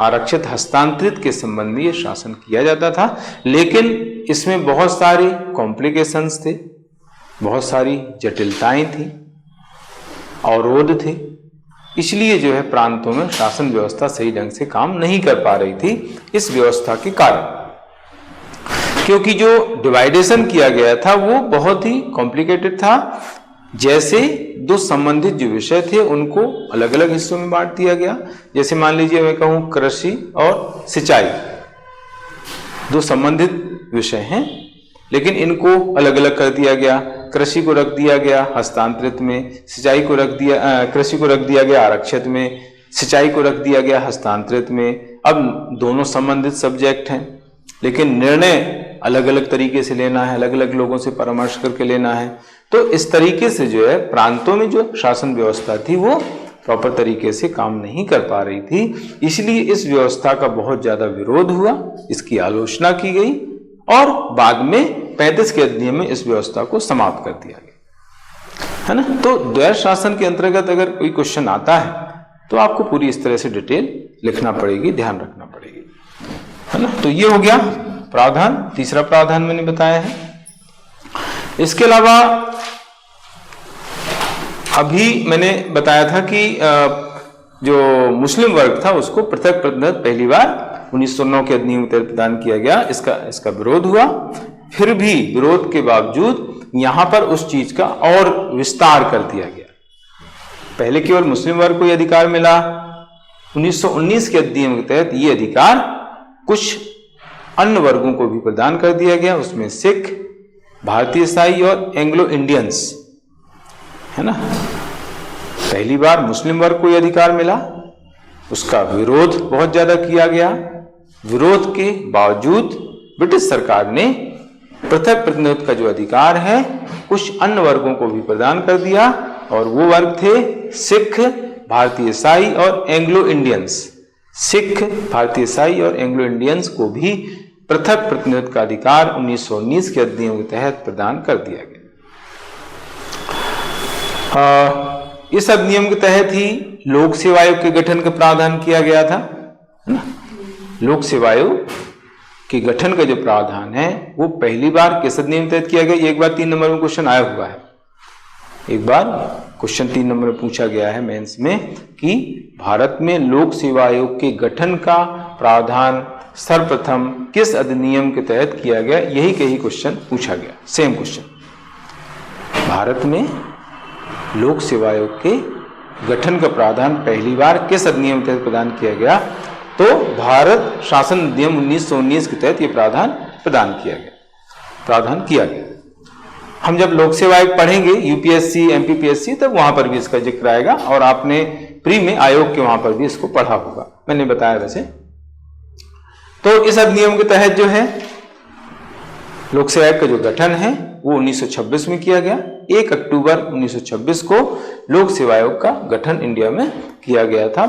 आरक्षित हस्तांतरित के संबंध में यह शासन किया जाता था, लेकिन इसमें बहुत सारे कॉम्प्लिकेशंस थे, बहुत सारी जटिलताएं थी, अवरोध थे, इसलिए जो है प्रांतों में शासन व्यवस्था सही ढंग से काम नहीं कर पा रही थी इस व्यवस्था के कारण, क्योंकि जो डिवाइडेशन किया गया था वो बहुत ही कॉम्प्लिकेटेड था। जैसे दो संबंधित जो विषय थे उनको अलग अलग हिस्सों में बांट दिया गया। जैसे मान लीजिए मैं कहूं कृषि और सिंचाई दो संबंधित विषय हैं, लेकिन इनको अलग अलग कर दिया गया। कृषि को रख दिया गया हस्तांतरित में, सिंचाई को रख दिया कृषि को रख दिया गया आरक्षित में, सिंचाई को रख दिया गया हस्तांतरित में। अब दोनों संबंधित सब्जेक्ट हैं, लेकिन निर्णय अलग अलग तरीके से लेना है, अलग अलग लोगों से परामर्श करके लेना है। तो इस तरीके से जो है प्रांतों में जो शासन व्यवस्था थी वो प्रॉपर तरीके से काम नहीं कर पा रही थी, इसलिए इस व्यवस्था का बहुत ज्यादा विरोध हुआ, इसकी आलोचना की गई और बाद में 35 के अधिनियम में इस व्यवस्था को समाप्त कर दिया गया, है ना। तो द्वैध शासन के अंतर्गत अगर कोई क्वेश्चन आता है तो आपको पूरी इस तरह से डिटेल लिखना पड़ेगी, ध्यान रखना पड़ेगी, है ना। तो ये हो गया प्रावधान, तीसरा प्रावधान मैंने बताया है। इसके अलावा अभी मैंने बताया था कि जो मुस्लिम वर्ग था उसको पृथक प्रतिनिधित्व पहली बार 1909 के अधिनियम के तहत प्रदान किया गया। इसका विरोध हुआ, फिर भी विरोध के बावजूद यहां पर उस चीज का और विस्तार कर दिया गया। पहले केवल मुस्लिम वर्ग को यह अधिकार मिला, 1919 के अधिनियम के तहत ये अधिकार कुछ अन्य वर्गों को भी प्रदान कर दिया गया, उसमें सिख, भारतीय ईसाई और एंग्लो इंडियंस, है ना। पहली बार मुस्लिम वर्ग को यह अधिकार मिला, उसका विरोध बहुत ज्यादा किया गया। विरोध के बावजूद ब्रिटिश सरकार ने पृथक प्रतिनिधित्व का जो अधिकार है कुछ अन्य वर्गों को भी प्रदान कर दिया, और वो वर्ग थे सिख, भारतीय ईसाई और एंग्लो इंडियंस। सिख, भारतीय ईसाई और एंग्लो इंडियंस को भी पृथक प्रतिनिधित्व का अधिकार 1919 के अधिनियम के तहत प्रदान कर दिया गया। इस अधिनियम के तहत ही लोक सेवा आयोग के गठन का प्रावधान किया गया था, है ना। लोक सेवा आयोग के गठन का जो प्रावधान है वो पहली बार किस अधिनियम के तहत किया गया? एक बार 3 नंबर में क्वेश्चन आया हुआ है, एक बार क्वेश्चन 3 नंबर में पूछा गया है मेंस में कि भारत में लोक सेवा आयोग के गठन का प्रावधान सर्वप्रथम किस अधिनियम के तहत किया गया? यही के ही क्वेश्चन पूछा गया, सेम क्वेश्चन। भारत में लोक सेवा आयोग के गठन का प्रावधान पहली बार किस अधिनियम के तहत प्रदान किया गया? तो भारत शासन अधिनियम 1919 के तहत यह प्रावधान किया गया। हम जब लोक सेवा आयोग पढ़ेंगे यूपीएससी, एमपीपीएससी, तब वहां पर भी इसका जिक्र आएगा, और आपने प्री में आयोग के वहां पर भी इसको पढ़ा होगा, मैंने बताया वैसे। तो इस अधिनियम के तहत जो है लोक सेवा आयोग का जो गठन है वो 1926 में किया गया। 1 अक्टूबर 1926 को लोक सेवा आयोग का गठन इंडिया में किया गया था।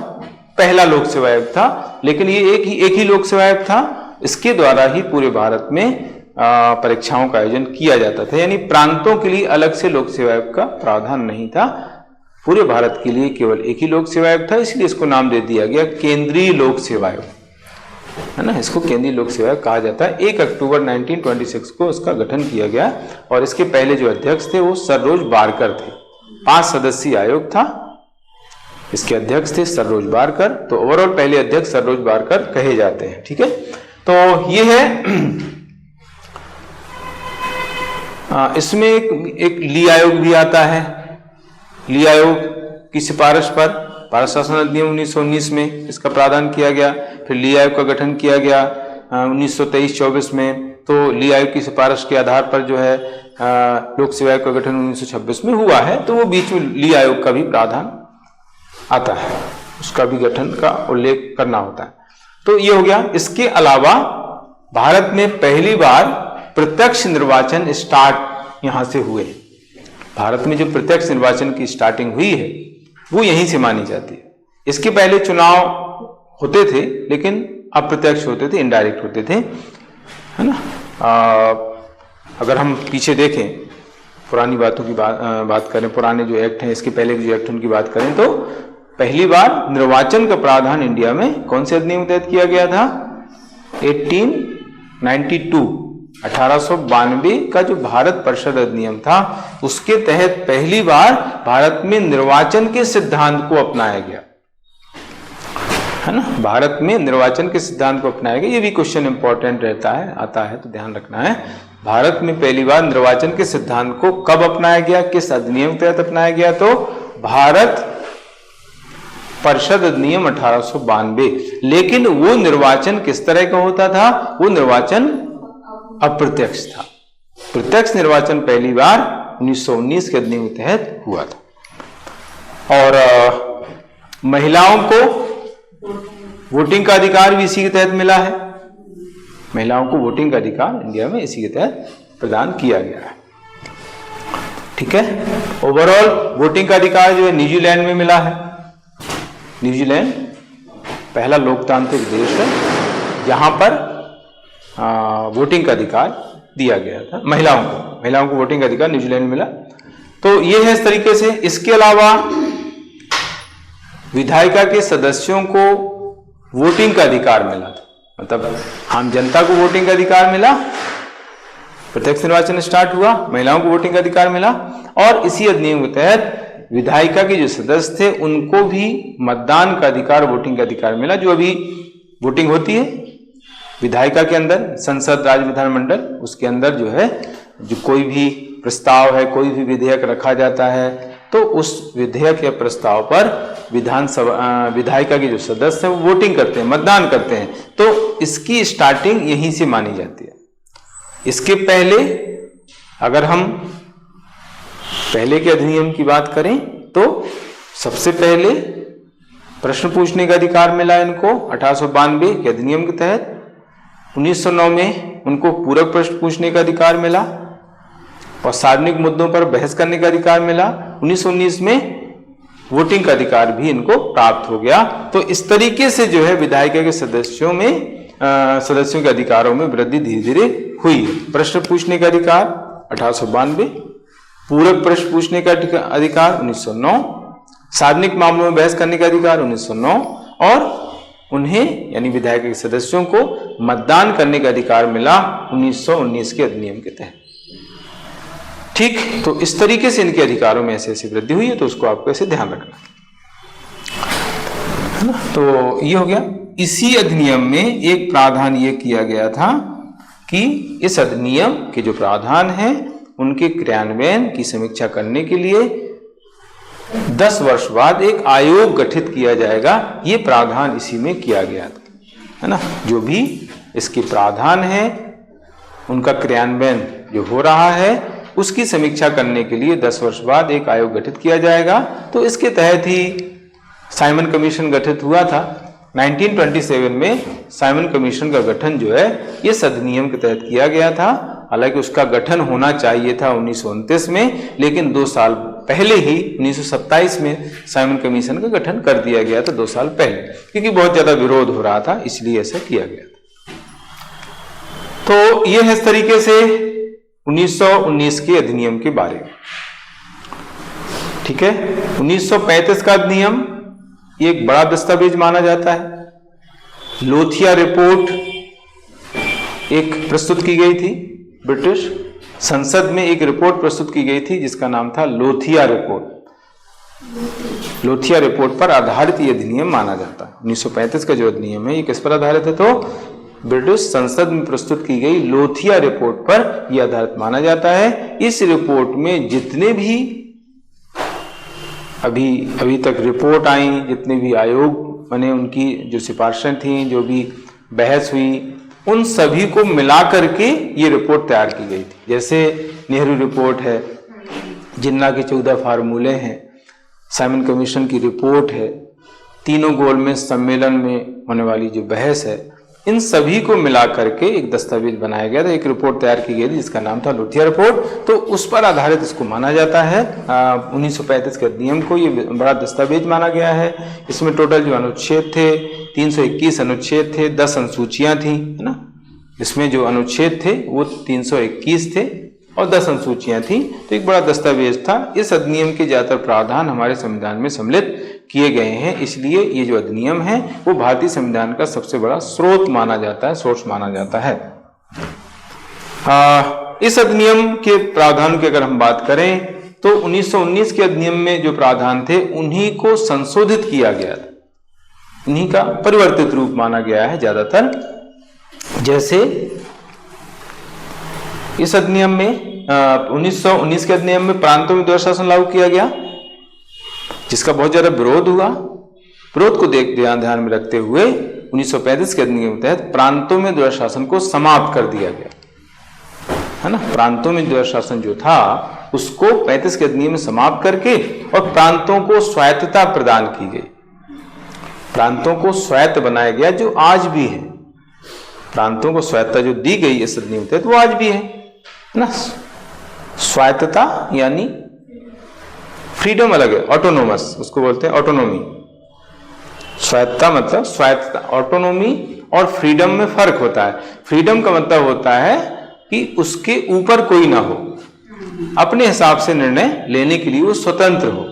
पहला लोक सेवा आयोग था, लेकिन ये एक ही लोक सेवा आयोग था। इसके द्वारा ही पूरे भारत में परीक्षाओं का आयोजन किया जाता था, यानी प्रांतों के लिए अलग से लोक सेवा आयोग का प्रावधान नहीं था। पूरे भारत के लिए केवल एक ही लोक सेवा आयोग था, इसलिए इसको नाम दे दिया गया केंद्रीय लोक सेवा आयोग, है ना। इसको केंद्रीय लोक सेवा आयोग कहा जाता है। 1 अक्टूबर 1926 को इसका गठन किया गया, और इसके पहले जो अध्यक्ष थे वो सरोज बारकर थे। 5 सदस्यीय आयोग था, इसके अध्यक्ष थे सरोज बारकर। तो ओवरऑल पहले अध्यक्ष सरोज बारकर कहे जाते हैं, ठीक है। तो ये है इसमें एक ली आयोग भी आता है। ली आयोग की सिफारिश पर भारत शासन अधिनियम 1919 में इसका प्रावधान किया गया। फिर ली आयोग का गठन किया गया 1923-24 में। तो ली आयोग की सिफारिश के आधार पर जो है लोक सेवा आयोग का गठन 1926 में हुआ है। तो वो बीच में ली आयोग का भी प्रावधान आता है, उसका भी गठन का उल्लेख करना होता है। तो ये हो गया। इसके अलावा भारत में पहली बार प्रत्यक्ष निर्वाचन स्टार्ट यहां से हुए। भारत में जो प्रत्यक्ष निर्वाचन की स्टार्टिंग हुई है वो यहीं से मानी जाती है। इसके पहले चुनाव होते थे लेकिन अप्रत्यक्ष होते थे, इनडायरेक्ट होते थे, है ना। अगर हम पीछे देखें, पुरानी बातों की बात करें, पुराने जो एक्ट हैं, इसके पहले जो एक्ट उनकी बात करें, तो पहली बार निर्वाचन का प्रावधान इंडिया में कौन से अधिनियम के तहत किया गया था? 1892 का जो भारत परिषद अधिनियम था उसके तहत पहली बार भारत में निर्वाचन के सिद्धांत को अपनाया गया, है ना। भारत में निर्वाचन के सिद्धांत को अपनाया गया। ये भी क्वेश्चन इंपॉर्टेंट रहता है, आता है, तो ध्यान रखना है। भारत में पहली बार निर्वाचन के सिद्धांत को कब अपनाया गया, किस अधिनियम के तहत अपनाया गया? तो भारत परिषद अधिनियम 1892। लेकिन वो निर्वाचन किस तरह का होता था? वो निर्वाचन अप्रत्यक्ष था। प्रत्यक्ष निर्वाचन पहली बार 1919 के अधिनियम के तहत हुआ था। और महिलाओं को वोटिंग का अधिकार भी इसी के तहत मिला है। महिलाओं को वोटिंग का अधिकार इंडिया में इसी के तहत प्रदान किया गया है। ठीक है। ओवरऑल वोटिंग का अधिकार जो है न्यूजीलैंड में मिला है। न्यूजीलैंड पहला लोकतांत्रिक देश है जहां पर वोटिंग का अधिकार दिया गया था महिलाओं को वोटिंग का अधिकार न्यूजीलैंड में मिला। तो ये है इस तरीके से। इसके अलावा विधायिका के सदस्यों को वोटिंग का अधिकार मिला था, मतलब आम जनता को वोटिंग का अधिकार मिला। प्रत्यक्ष निर्वाचन स्टार्ट हुआ, महिलाओं को वोटिंग का अधिकार मिला, और इसी अधिनियम के तहत विधायिका के जो सदस्य थे उनको भी मतदान का अधिकार, वोटिंग का अधिकार मिला। जो अभी वोटिंग होती है विधायिका के अंदर, संसद, राज्य विधानमंडल, उसके अंदर जो है जो कोई भी प्रस्ताव है, कोई भी विधेयक रखा जाता है, तो उस विधेयक या प्रस्ताव पर विधानसभा विधायिका के जो सदस्य है वो वोटिंग करते हैं, मतदान करते हैं। तो इसकी स्टार्टिंग यहीं से मानी जाती है। इसके पहले अगर हम पहले के अधिनियम की बात करें तो सबसे पहले प्रश्न पूछने का अधिकार मिला इनको 1892 के अधिनियम के तहत। 1909 में उनको पूरक प्रश्न पूछने का अधिकार मिला और सार्वजनिक मुद्दों पर बहस करने का अधिकार मिला। 1919 में वोटिंग का अधिकार भी इनको प्राप्त हो गया। तो इस तरीके से जो है विधायिका के सदस्यों के अधिकारों में वृद्धि धीरे धीरे हुई है। प्रश्न पूछने का अधिकार 1892, पूरक प्रश्न पूछने का अधिकार 1909, सार्वजनिक मामलों में बहस करने का अधिकार 1909, और उन्हें यानी विधायक के सदस्यों को मतदान करने का अधिकार मिला 1919 के अधिनियम के तहत। ठीक, तो इस तरीके से इनके अधिकारों में ऐसे ऐसी वृद्धि हुई है, तो उसको आपको ऐसे ध्यान रखना है ना। तो ये हो गया। इसी अधिनियम में एक प्रावधान ये किया गया था कि इस अधिनियम के जो प्रावधान हैं उनके क्रियान्वयन की समीक्षा करने के लिए 10 वर्ष बाद एक आयोग गठित किया जाएगा। ये प्रावधान इसी में किया गया था, है ना। जो भी इसके प्रावधान है उनका क्रियान्वयन जो हो रहा है उसकी समीक्षा करने के लिए 10 वर्ष बाद एक आयोग गठित किया जाएगा। तो इसके तहत ही साइमन कमीशन गठित हुआ था। 1927 में साइमन कमीशन का गठन जो है इस अधिनियम के तहत किया गया था। हालांकि उसका गठन होना चाहिए था 1929 में, लेकिन 2 साल पहले ही 1927 में साइमन कमीशन का गठन कर दिया गया था, 2 साल पहले, क्योंकि बहुत ज्यादा विरोध हो रहा था, इसलिए ऐसा किया गया था। तो यह है इस तरीके से 1919 के अधिनियम के बारे में। ठीक है। 1935 का अधिनियम एक बड़ा दस्तावेज माना जाता है। लोथिया रिपोर्ट एक प्रस्तुत की गई थी, ब्रिटिश संसद में एक रिपोर्ट प्रस्तुत की गई थी जिसका नाम था लोथिया रिपोर्ट। लोथिया रिपोर्ट पर आधारित ये अधिनियम माना जाता है। 1935 का जो अधिनियम है ये किस पर आधारित है? तो ब्रिटिश संसद में प्रस्तुत की गई लोथिया रिपोर्ट पर यह आधारित माना जाता है। इस रिपोर्ट में जितने भी अभी तक रिपोर्ट आई, जितने भी आयोग माने उनकी जो सिफारिशें थी, जो भी बहस हुई, उन सभी को मिला करके ये रिपोर्ट तैयार की गई थी। जैसे नेहरू रिपोर्ट है, जिन्ना के 14 फार्मूले हैं, साइमन कमीशन की रिपोर्ट है, तीनों गोलमेज सम्मेलन में होने वाली जो बहस है, इन सभी को मिला करके एक दस्तावेज बनाया गया था, एक रिपोर्ट तैयार की गई थी जिसका नाम था लोथिया रिपोर्ट। तो उस पर आधारित इसको माना जाता है। 1935 के अधिनियम को ये बड़ा दस्तावेज माना गया है। इसमें टोटल जो अनुच्छेद थे 321 अनुच्छेद थे, 10 अनुसूचियां थी, है ना। इसमें जो अनुच्छेद थे वो 321 थे और 10 अनुसूचियां थी। तो एक बड़ा दस्तावेज था। इस अधिनियम के ज्यादातर प्रावधान हमारे संविधान में सम्मिलित किए गए हैं, इसलिए ये जो अधिनियम है वो भारतीय संविधान का सबसे बड़ा स्रोत माना जाता है, सोर्स माना जाता है। इस अधिनियम के प्रावधान की अगर हम बात करें तो 1919 के अधिनियम में जो प्रावधान थे उन्हीं को संशोधित किया गया था, उन्हीं का परिवर्तित रूप माना गया है ज्यादातर। जैसे इस अधिनियम में 1919 के अधिनियम में प्रांतों में द्वैध शासन लागू किया गया, जिसका बहुत ज्यादा विरोध हुआ। विरोध को ध्यान में रखते हुए 1935 के अधिनियम के तहत प्रांतों में द्वैध शासन को समाप्त कर दिया गया, है ना। प्रांतों में द्वैध शासन जो था उसको 35 के अधिनियम में समाप्त करके और प्रांतों को स्वायत्तता प्रदान की गई। प्रांतों को स्वायत्त बनाया गया, जो आज भी है। प्रांतों को स्वायत्तता जो दी गई इस अधिनियम के तहत वो आज भी है ना। स्वायत्तता यानी फ्रीडम अलग है, ऑटोनोमस उसको बोलते हैं, ऑटोनोमी। स्वायत्तता मतलब स्वायत्तता, ऑटोनोमी और फ्रीडम में फर्क होता है। फ्रीडम का मतलब होता है कि उसके ऊपर कोई ना हो, अपने हिसाब से निर्णय लेने के लिए वो स्वतंत्र हो।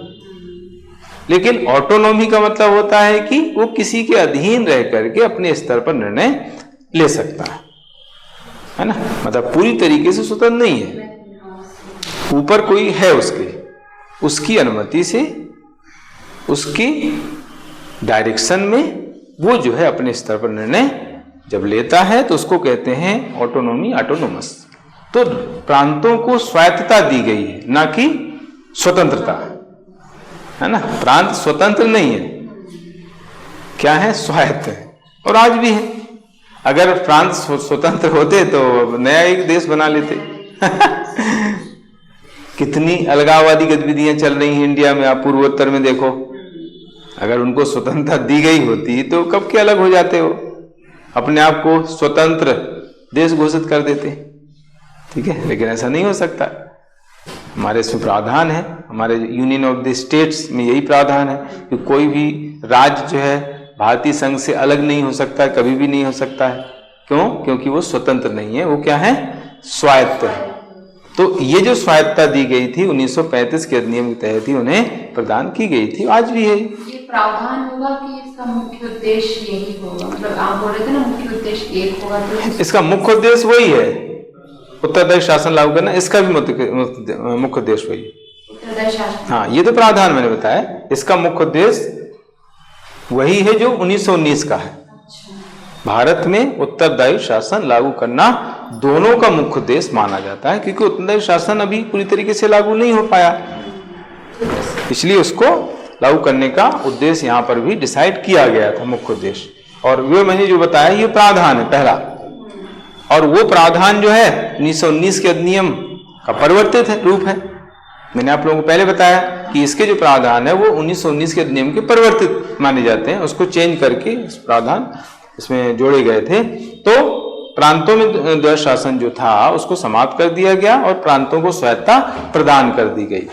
लेकिन ऑटोनोमी का मतलब होता है कि वो किसी के अधीन रह करके अपने स्तर पर निर्णय ले सकता है ना। मतलब पूरी तरीके से स्वतंत्र नहीं है, ऊपर कोई है उसके, उसकी अनुमति से, उसकी डायरेक्शन में वो जो है अपने स्तर पर निर्णय जब लेता है तो उसको कहते हैं ऑटोनोमी, ऑटोनोमस। तो प्रांतों को स्वायत्तता दी गई है, ना कि स्वतंत्रता, है ना। प्रांत स्वतंत्र नहीं है, क्या है, स्वायत्त है, और आज भी है। अगर प्रांत स्वतंत्र होते तो नया एक देश बना लेते। कितनी अलगाववादी गतिविधियां चल रही हैं इंडिया में, आप पूर्वोत्तर में देखो। अगर उनको स्वतंत्रता दी गई होती तो कब के अलग हो जाते हो, अपने आप को स्वतंत्र देश घोषित कर देते, ठीक है। लेकिन ऐसा नहीं हो सकता। हमारे इसमें प्रावधान है, हमारे यूनियन ऑफ द स्टेट्स में यही प्रावधान है कि कोई भी राज्य जो है भारतीय संघ से अलग नहीं हो सकता, कभी भी नहीं हो सकता है। क्यों? क्योंकि वो स्वतंत्र नहीं है, वो क्या है, स्वायत्त है। तो ये जो स्वायत्तता दी गई थी 1935 के अधिनियम के तहत ही उन्हें प्रदान की गई थी, आज भी है। ये प्रावधान होगा कि इसका मुख्य उद्देश्य यही होगा? मतलब आप बोल रहे थे ना मुख्य उद्देश्य एक होगा, तो इसका मुख्य उद्देश्य वही है, उत्तरदायी शासन लागू करना। इसका भी मुख्य उद्देश्य वही है, उत्तरदायी शासन। हाँ, ये तो प्रावधान मैंने बताया, इसका मुख्य उद्देश्य वही है जो 1919 का है। भारत में उत्तरदायी शासन लागू करना दोनों का मुख्य उद्देश्य माना जाता है, क्योंकि उत्तरदायी शासन अभी पूरी तरीके से लागू नहीं हो पाया, इसलिए उसको लागू करने का उद्देश्य यहाँ पर भी डिसाइड किया गया था, मुख्य उद्देश्य। और वो मैंने जो बताया ये प्रावधान है पहला, और वो प्रावधान जो है 1919 के अधिनियम का परिवर्तित रूप है। मैंने आप लोगों को पहले बताया कि इसके जो प्रावधान है वो 1919 के अधिनियम के परिवर्तित माने जाते हैं, उसको चेंज करके इस प्रावधान इसमें जोड़े गए थे। तो प्रांतों में द्वैध शासन जो था उसको समाप्त कर दिया गया और प्रांतों को स्वायत्तता प्रदान कर दी गई।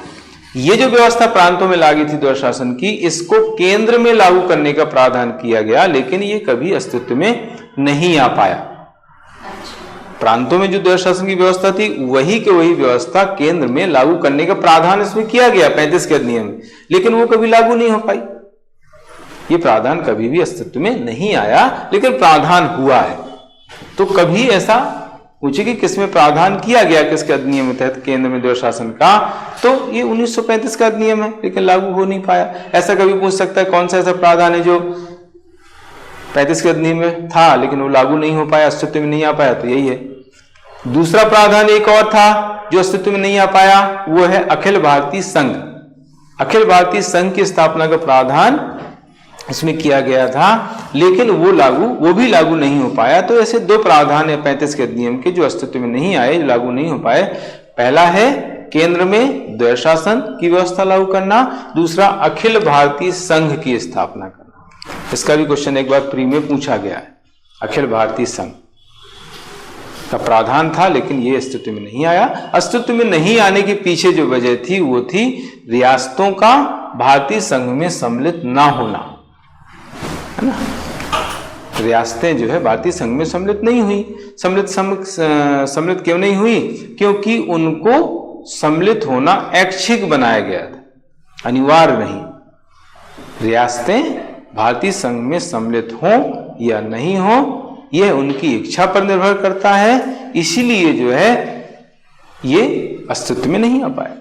ये जो व्यवस्था प्रांतों में लागू थी द्वैध शासन की, इसको केंद्र में लागू करने का प्रावधान किया गया, लेकिन ये कभी अस्तित्व में नहीं आ पाया। प्रांतों में जो द्वैध शासन की व्यवस्था थी वही के वही व्यवस्था केंद्र में लागू करने का प्रावधान इसमें किया गया 35 के अधिनियम में, लेकिन वो कभी लागू नहीं हो पाई। ये प्रावधान कभी भी अस्तित्व में नहीं आया, लेकिन प्रावधान हुआ है। तो कभी ऐसा पूछे कि किसमें प्रावधान किया गया, किसके अधिनियम के तहत केंद्र में द्वैध शासन का, तो ये 1935 का अधिनियम है, लेकिन लागू हो नहीं पाया। ऐसा कभी पूछ सकता है कौन सा ऐसा प्रावधान है जो 35 के अधिनियम में था लेकिन वो लागू नहीं हो पाया, अस्तित्व में नहीं आ पाया, तो यही है। दूसरा प्रावधान एक और था जो अस्तित्व में नहीं आ पाया, वो है अखिल भारतीय संघ। अखिल भारतीय संघ की स्थापना का प्रावधान इसमें किया गया था, लेकिन वो भी लागू नहीं हो पाया। तो ऐसे दो प्रावधान है 35 के अधिनियम के जो अस्तित्व में नहीं आए, जो लागू नहीं हो पाए। पहला है केंद्र में द्वैध शासन की व्यवस्था लागू करना, दूसरा अखिल भारतीय संघ की स्थापना करना। इसका भी क्वेश्चन एक बार प्री में पूछा गया है। अखिल भारतीय संघ का प्रावधान था, लेकिन ये अस्तित्व में नहीं आया। अस्तित्व में नहीं आने के पीछे जो वजह थी वो थी रियासतों का भारतीय संघ में सम्मिलित ना होना, है ना। रियासतें जो है भारतीय संघ में सम्मिलित नहीं हुई। सम्मिलित क्यों नहीं हुई? क्योंकि उनको सम्मिलित होना ऐच्छिक बनाया गया था, अनिवार्य नहीं। रियासतें भारतीय संघ में सम्मिलित हों या नहीं हो, यह उनकी इच्छा पर निर्भर करता है। इसीलिए जो है ये अस्तित्व में नहीं आ पाया।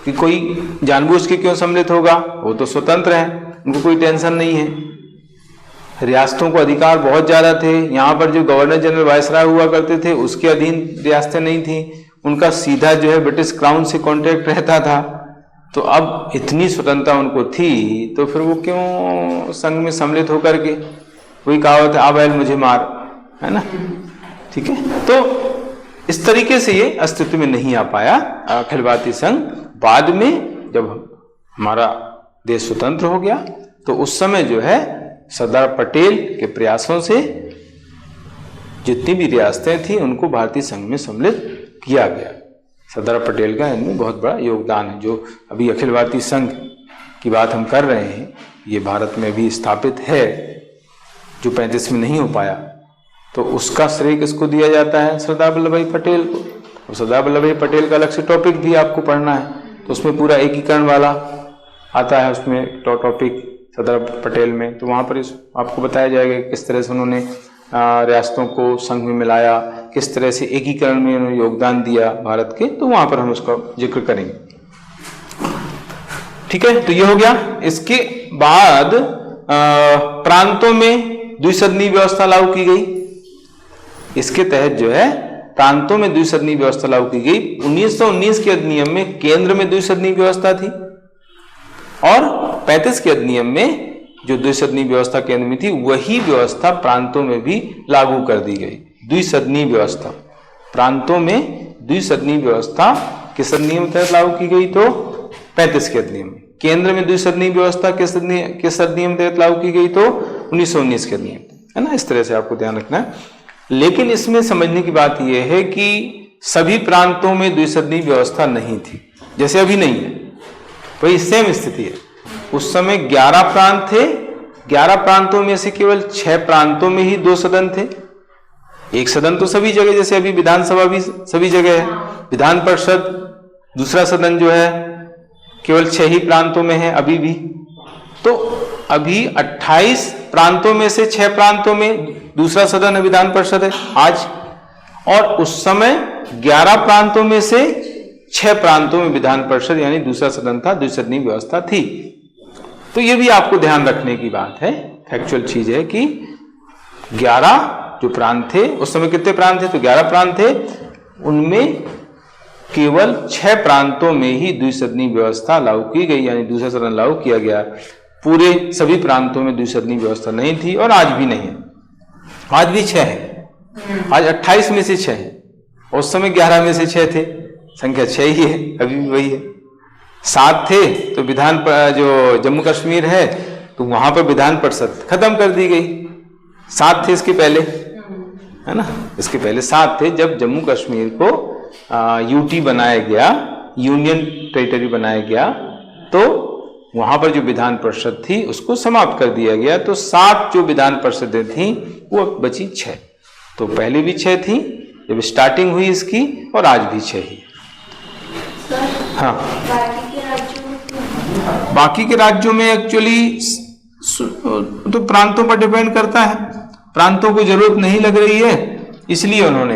कि कोई जानबूझ के क्यों सम्मिलित होगा? वो तो स्वतंत्र है, उनको कोई टेंशन नहीं है। रियासतों को अधिकार बहुत ज्यादा थे। यहाँ पर जो गवर्नर जनरल वायसराय हुआ करते थे उसके अधीन रियासतें नहीं थी। उनका सीधा जो है ब्रिटिश क्राउन से कॉन्ट्रैक्ट रहता था। तो अब इतनी स्वतंत्रता उनको थी, तो फिर वो क्यों संघ में सम्मिलित होकर के, वही कहावत है आ बैल मुझे मार, है ना। ठीक है, तो इस तरीके से ये अस्तित्व में नहीं आ पाया अखिल भारतीय संघ। बाद में जब हमारा देश स्वतंत्र हो गया तो उस समय जो है सरदार पटेल के प्रयासों से जितनी भी रियासतें थी उनको भारतीय संघ में सम्मिलित किया गया। सरदार पटेल का इनमें बहुत बड़ा योगदान है। जो अभी अखिल भारतीय संघ की बात हम कर रहे हैं, ये भारत में भी स्थापित है, जो 35 में नहीं हो पाया, तो उसका श्रेय किसको दिया जाता है? सरदार वल्लभ भाई पटेल को। और सरदार वल्लभ भाई पटेल का अलग से टॉपिक भी आपको पढ़ना है, तो उसमें पूरा एकीकरण वाला आता है, उसमें टॉपिक सरदार पटेल में। तो वहाँ पर आपको बताया जाएगा किस तरह से उन्होंने रियासतों को संघ में मिलाया, किस तरह से एकीकरण में उन्होंने योगदान दिया भारत के। तो वहाँ पर हम उसका जिक्र करेंगे। ठीक है, तो ये हो गया। इसके बाद प्रांतों में द्विसदनीय व्यवस्था लागू की गई। इसके तहत जो है प्रांतों में द्विसदनीय व्यवस्था लागू की गई। 1919 के अधिनियम में केंद्र में द्विसदनीय व्यवस्था थी और 35 के अधिनियम में जो द्विसदनीय व्यवस्था केंद्र में थी वही व्यवस्था प्रांतों में भी लागू कर दी गई। द्विसदनीय व्यवस्था प्रांतों में द्विसदनीय व्यवस्था किस अधिनियम के तहत लागू की गई? तो 35 के अधिनियम में। केंद्र में द्विसदनीय व्यवस्था किस अधिनियम के तहत लागू की गई? तो 1919 के अधिनियम, है ना। इस तरह से आपको ध्यान रखना है। लेकिन इसमें समझने की बात यह है कि सभी प्रांतों में द्विसदनीय व्यवस्था नहीं थी, जैसे अभी नहीं है, वही सेम स्थिति है। उस समय 11 प्रांत थे। 11 प्रांतों में से केवल 6 प्रांतों में ही 2 सदन थे। एक सदन तो सभी जगह, जैसे अभी विधानसभा भी सभी जगह है। विधान परिषद दूसरा सदन जो है केवल 6 ही प्रांतों में है अभी भी। तो अभी 28 प्रांतों में से 6 प्रांतों में दूसरा सदन है, विधान परिषद है आज। और उस समय 11 प्रांतों में से 6 प्रांतों में विधान परिषद यानी दूसरा सदन था, द्विसदनीय व्यवस्था थी। तो ये भी आपको ध्यान रखने की बात है, फैक्चुअल चीज है कि 11 जो प्रांत थे, उस समय कितने प्रांत थे? तो 11 प्रांत थे। उनमें केवल 6 प्रांतों में ही द्विसदनीय व्यवस्था लागू की गई, यानी दूसरा सदन लागू किया गया। पूरे सभी प्रांतों में द्विसदनीय व्यवस्था नहीं थी और आज भी नहीं है। आज भी 6 है। आज 28 में से 6 है, उस समय 11 में से 6 थे। संख्या 6 ही है, अभी भी वही है। 7 थे तो विधान जो जम्मू कश्मीर है तो वहां पर विधान परिषद खत्म कर दी गई। 7 थे इसके पहले, है ना। इसके पहले 7 थे। जब जम्मू कश्मीर को यूटी बनाया गया, यूनियन टेरिटरी बनाया गया, तो वहां पर जो विधान परिषद थी उसको समाप्त कर दिया गया। तो 7 जो विधान परिषदें थी वो बची 6। तो पहले भी 6 थी जब स्टार्टिंग हुई इसकी, और आज भी 6 ही। हाँ, बाकी के राज्यों में एक्चुअली तो प्रांतों पर डिपेंड करता है। प्रांतों को जरूरत नहीं लग रही है इसलिए उन्होंने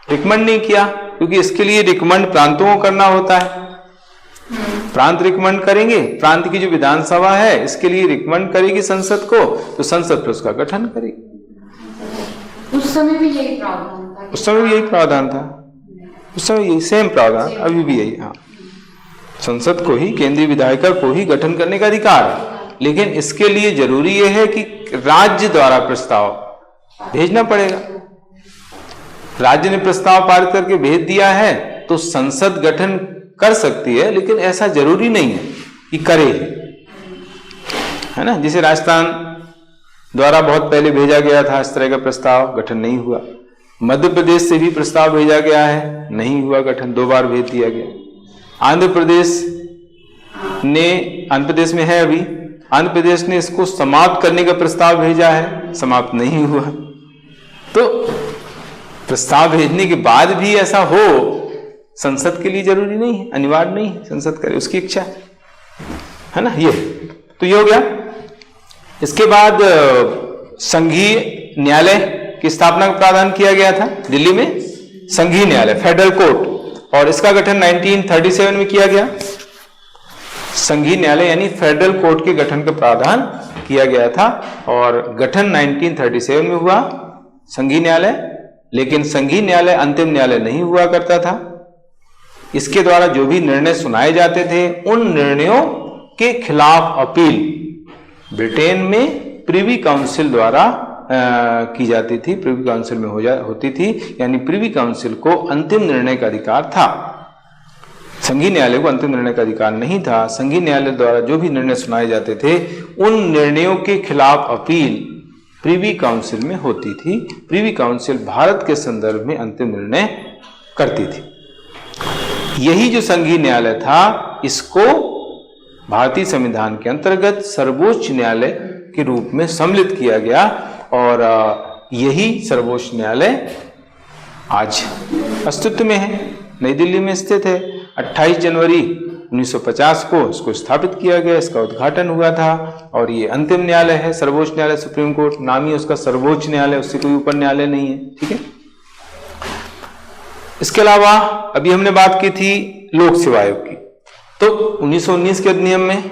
रिकमेंड नहीं किया, क्योंकि इसके लिए रिकमेंड प्रांतों को करना होता है। प्रांत रिकमेंड करेंगे, प्रांत की जो विधानसभा है इसके लिए रिकमेंड करेगी संसद को, तो संसद फिर उसका गठन करेगी। उस समय भी यही प्रावधान था। उस समय भी यही प्रावधान था, उस समय यही सेम प्रावधान, अभी भी यही। हाँ, संसद को ही, केंद्रीय विधायिका को ही गठन करने का अधिकार है। लेकिन इसके लिए जरूरी यह है कि राज्य द्वारा प्रस्ताव भेजना पड़ेगा। राज्य ने प्रस्ताव पारित करके भेज दिया है तो संसद गठन कर सकती है, लेकिन ऐसा जरूरी नहीं है कि करे, है ना। जैसे राजस्थान द्वारा बहुत पहले भेजा गया था इस तरह का प्रस्ताव, गठन नहीं हुआ। मध्य प्रदेश से भी प्रस्ताव भेजा गया है, नहीं हुआ गठन, 2 बार भेज दिया गया। आंध्र प्रदेश में है अभी, आंध्र प्रदेश ने इसको समाप्त करने का प्रस्ताव भेजा है, समाप्त नहीं हुआ। तो प्रस्ताव भेजने के बाद भी ऐसा हो संसद के लिए जरूरी नहीं है, अनिवार्य नहीं है, संसद करे, उसकी इच्छा है ना। ये तो ये हो गया। इसके बाद संघीय न्यायालय की स्थापना का प्रावधान किया गया था दिल्ली में, संघीय न्यायालय, फेडरल कोर्ट, और इसका गठन 1937 में किया गया। संघीय न्यायालय यानी फेडरल कोर्ट के गठन का प्रावधान किया गया था और गठन 1937 में हुआ संघीय न्यायालय। लेकिन संघीय न्यायालय अंतिम न्यायालय नहीं हुआ करता था। इसके द्वारा जो भी निर्णय सुनाए जाते थे उन निर्णयों के खिलाफ अपील ब्रिटेन में प्रिवी काउंसिल द्वारा की जाती थी, प्रिवी काउंसिल में होती थी, यानी प्रिवी काउंसिल को अंतिम निर्णय का अधिकार था। संघीय न्यायालय को अंतिम निर्णय का अधिकार नहीं था। संघीय न्यायालय द्वारा जो भी निर्णय सुनाए जाते थे उन निर्णयों के खिलाफ अपील प्रिवी काउंसिल में होती थी। प्रिवी काउंसिल भारत के संदर्भ में अंतिम निर्णय करती थी। यही जो संघीय न्यायालय था, इसको भारतीय संविधान के अंतर्गत सर्वोच्च न्यायालय के रूप में सम्मिलित किया गया और यही सर्वोच्च न्यायालय आज अस्तित्व में है, नई दिल्ली में स्थित है। 28 जनवरी 1950 को इसको स्थापित किया गया, इसका उद्घाटन हुआ था और ये अंतिम न्यायालय है, सर्वोच्च न्यायालय, सुप्रीम कोर्ट, नाम ही उसका सर्वोच्च न्यायालय, उससे कोई ऊपर न्यायालय नहीं है, ठीक है। इसके अलावा अभी हमने बात की थी लोक सेवा आयोग की, तो 1919 के अधिनियम में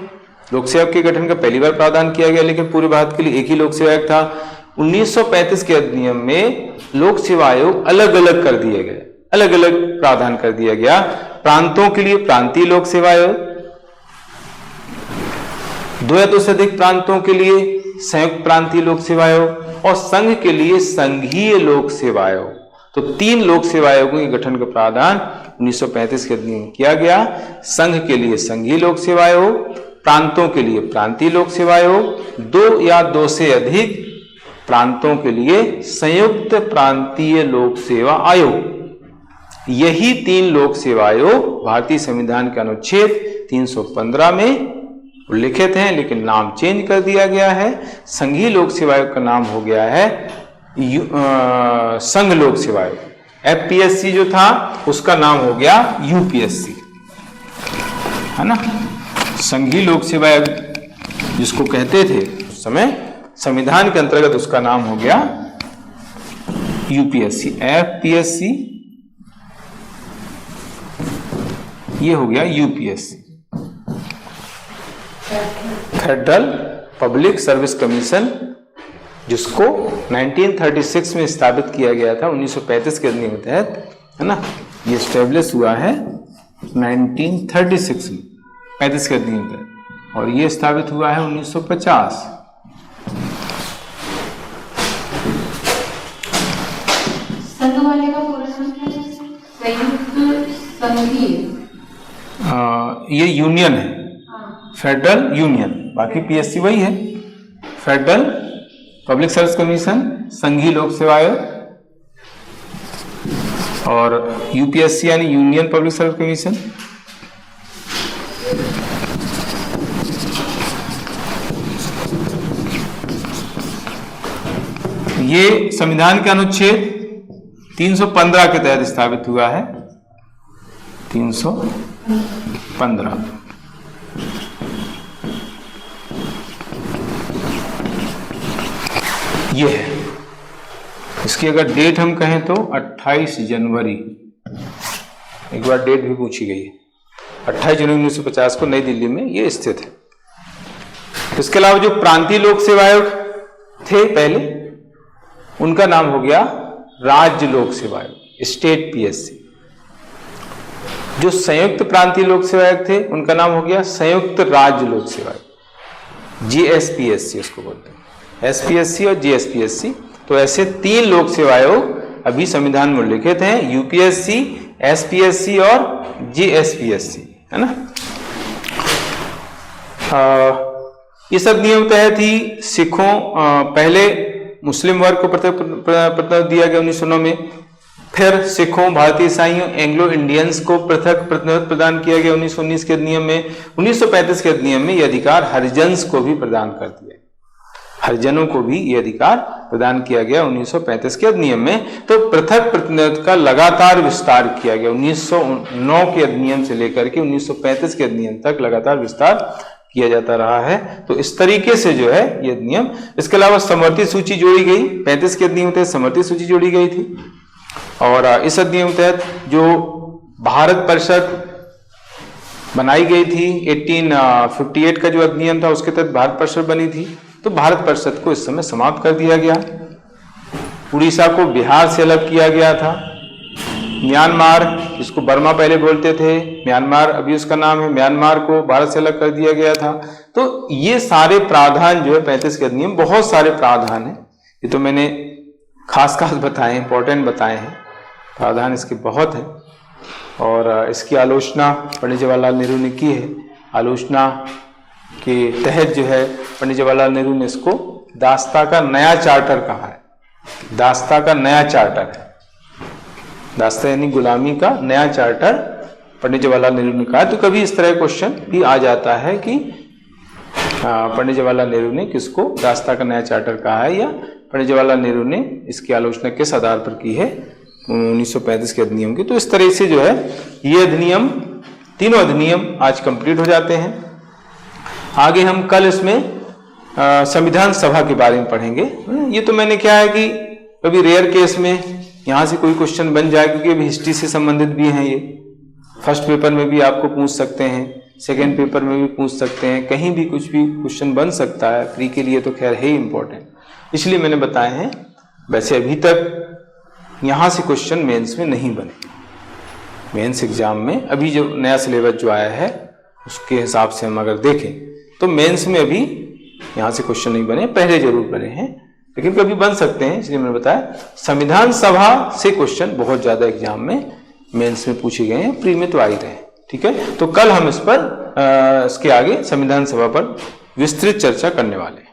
लोक सेवा के गठन का पहली बार प्रावधान किया गया, लेकिन पूरे भारत के लिए एक ही लोक सेवा आयोग था। 1935 के अधिनियम में लोक सेवा आयोग अलग अलग कर दिए गए, अलग अलग प्रावधान कर दिया गया। प्रांतों के लिए प्रांतीय लोक सेवा आयोग, 2 या 2 से अधिक प्रांतों के लिए संयुक्त प्रांतीय लोक सेवा आयोग और संघ के लिए संघीय लोक सेवा आयोग। तो 3 लोक सेवा आयोगों के गठन का प्रावधान 1935 के अधिनियम में किया गया। संघ के लिए संघीय लोक सेवा आयोग, प्रांतों के लिए प्रांतीय लोक सेवा आयोग, 2 या 2 से अधिक प्रांतों के लिए संयुक्त प्रांतीय लोक सेवा आयोग। यही 3 लोक सेवा आयोग भारतीय संविधान के अनुच्छेद 315 में उल्लिखित हैं, लेकिन नाम चेंज कर दिया गया है। संघीय लोक सेवा आयोग का नाम हो गया है संघ लोक सेवा आयोग। FPSC जो था उसका नाम हो गया UPSC, है ना। संघीय लोक सेवा आयोग जिसको कहते थे उस समय संविधान के अंतर्गत उसका नाम हो गया UPSC। FPSC ये हो गया UPSC, federal public service commission, जिसको 1936 में स्थापित किया गया था 1935 के अधिनियम के तहत, है ना। ये स्टैब्लिश हुआ है 1936 में, 35 के अधिनियम के तहत, और ये स्थापित हुआ है 1950। संघ वाले का पूरा नाम क्या है? संयुक्त संघीय, ये यूनियन है, फेडरल यूनियन, बाकी PSC वही है, फेडरल पब्लिक सर्विस कमीशन, संघीय लोक सेवा आयोग, और UPSC यानी यूनियन पब्लिक सर्विस कमीशन। ये संविधान के अनुच्छेद 315 के तहत स्थापित हुआ है, 315। ये है, इसकी अगर डेट हम कहें तो 28 जनवरी, एक बार डेट भी पूछी गई है, 28 जनवरी 1950 को नई दिल्ली में ये स्थित है। इसके अलावा जो प्रांतीय लोक सेवा आयोग थे पहले, उनका नाम हो गया राज्य लोक सेवा आयोग, स्टेट PSC। जो संयुक्त प्रांतीय लोक सेवा आयोग थे उनका नाम हो गया संयुक्त राज्य लोक सेवा आयोग। GSPSC उसको बोलते हैं, SPSC और GSPSC। तो ऐसे 3 लोक सेवा आयोग अभी संविधान में उल्लिखित हैं, UPSC, SPSC और GSPSC, है ना। इस अधिनियम तहत ही सिखों पहले मुस्लिम वर्ग को प्रतिनिधित्व दिया गया 1909 में, फिर सिखों, भारतीय ईसाइयों, एंग्लो इंडियंस को पृथक प्रतिनिधित्व प्रदान किया गया 1919 के अधिनियम में। 1935 के अधिनियम में यह अधिकार हरिजन्स को भी प्रदान कर दिया, हरिजनों को भी यह अधिकार प्रदान किया गया 1935 के अधिनियम में। तो पृथक प्रतिनिधित्व का लगातार विस्तार किया गया 1909 के अधिनियम से लेकर के 1935 के अधिनियम तक लगातार विस्तार किया जाता रहा है। तो इस तरीके से जो है ये अधिनियम, इसके अलावा समर्थित सूची जोड़ी गई, 35 के अधिनियम तहत समर्थित सूची जोड़ी गई थी। और इस अधिनियम तहत जो भारत परिषद बनाई गई थी 1858 का जो अधिनियम था उसके तहत भारत परिषद बनी थी, तो भारत परिषद को इस समय समाप्त कर दिया गया। उड़ीसा को बिहार से अलग किया गया था। म्यांमार, जिसको बर्मा पहले बोलते थे, म्यांमार अभी उसका नाम है, म्यांमार को भारत से अलग कर दिया गया था। तो ये सारे प्रावधान जो है 35 के अधिनियम, बहुत सारे प्रावधान है, ये तो मैंने खास बताए, इंपॉर्टेंट बताए हैं, प्रावधान इसके बहुत है। और इसकी आलोचना पंडित जवाहरलाल नेहरू ने की है। आलोचना के तहत जो है पंडित जवाहरलाल नेहरू ने इसको दास्ता का नया चार्टर कहा है। दास्ता का नया चार्टर है, दास्ता यानी गुलामी का नया चार्टर पंडित जवाहरलाल नेहरू ने कहा। तो कभी इस तरह क्वेश्चन भी आ जाता है कि पंडित जवाहरलाल नेहरू ने किसको दास्ता का नया चार्टर कहा है, या पंडित जवाहरलाल नेहरू ने इसकी आलोचना किस आधार पर की है 1935 के अधिनियम की। तो इस तरह से जो है ये अधिनियम, तीनों अधिनियम आज कंप्लीट हो जाते हैं। आगे हम कल इसमें संविधान सभा के बारे में पढ़ेंगे। ये तो मैंने क्या है कि कभी रेयर केस में यहाँ से कोई क्वेश्चन बन जाए, क्योंकि अभी हिस्ट्री से संबंधित भी हैं ये। फर्स्ट पेपर में भी आपको पूछ सकते हैं, सेकेंड पेपर में भी पूछ सकते हैं, कहीं भी कुछ भी क्वेश्चन बन सकता है। प्री के लिए तो खैर है ही इम्पोर्टेंट, इसलिए मैंने बताए हैं। वैसे अभी तक यहाँ से क्वेश्चन मेंस में नहीं बने। मेंस एग्जाम में अभी जो नया सिलेबस जो आया है उसके हिसाब से हम अगर देखें तो मेंस में अभी यहाँ से क्वेश्चन नहीं बने, पहले जरूर बने हैं, लेकिन कभी बन सकते हैं, इसलिए मैंने बताया। संविधान सभा से क्वेश्चन बहुत ज्यादा एग्जाम में मेंस में पूछे गए हैं, प्री में तो आ ही रहे हैं। ठीक है, तो कल हम इस पर इसके आगे संविधान सभा पर विस्तृत चर्चा करने वाले हैं।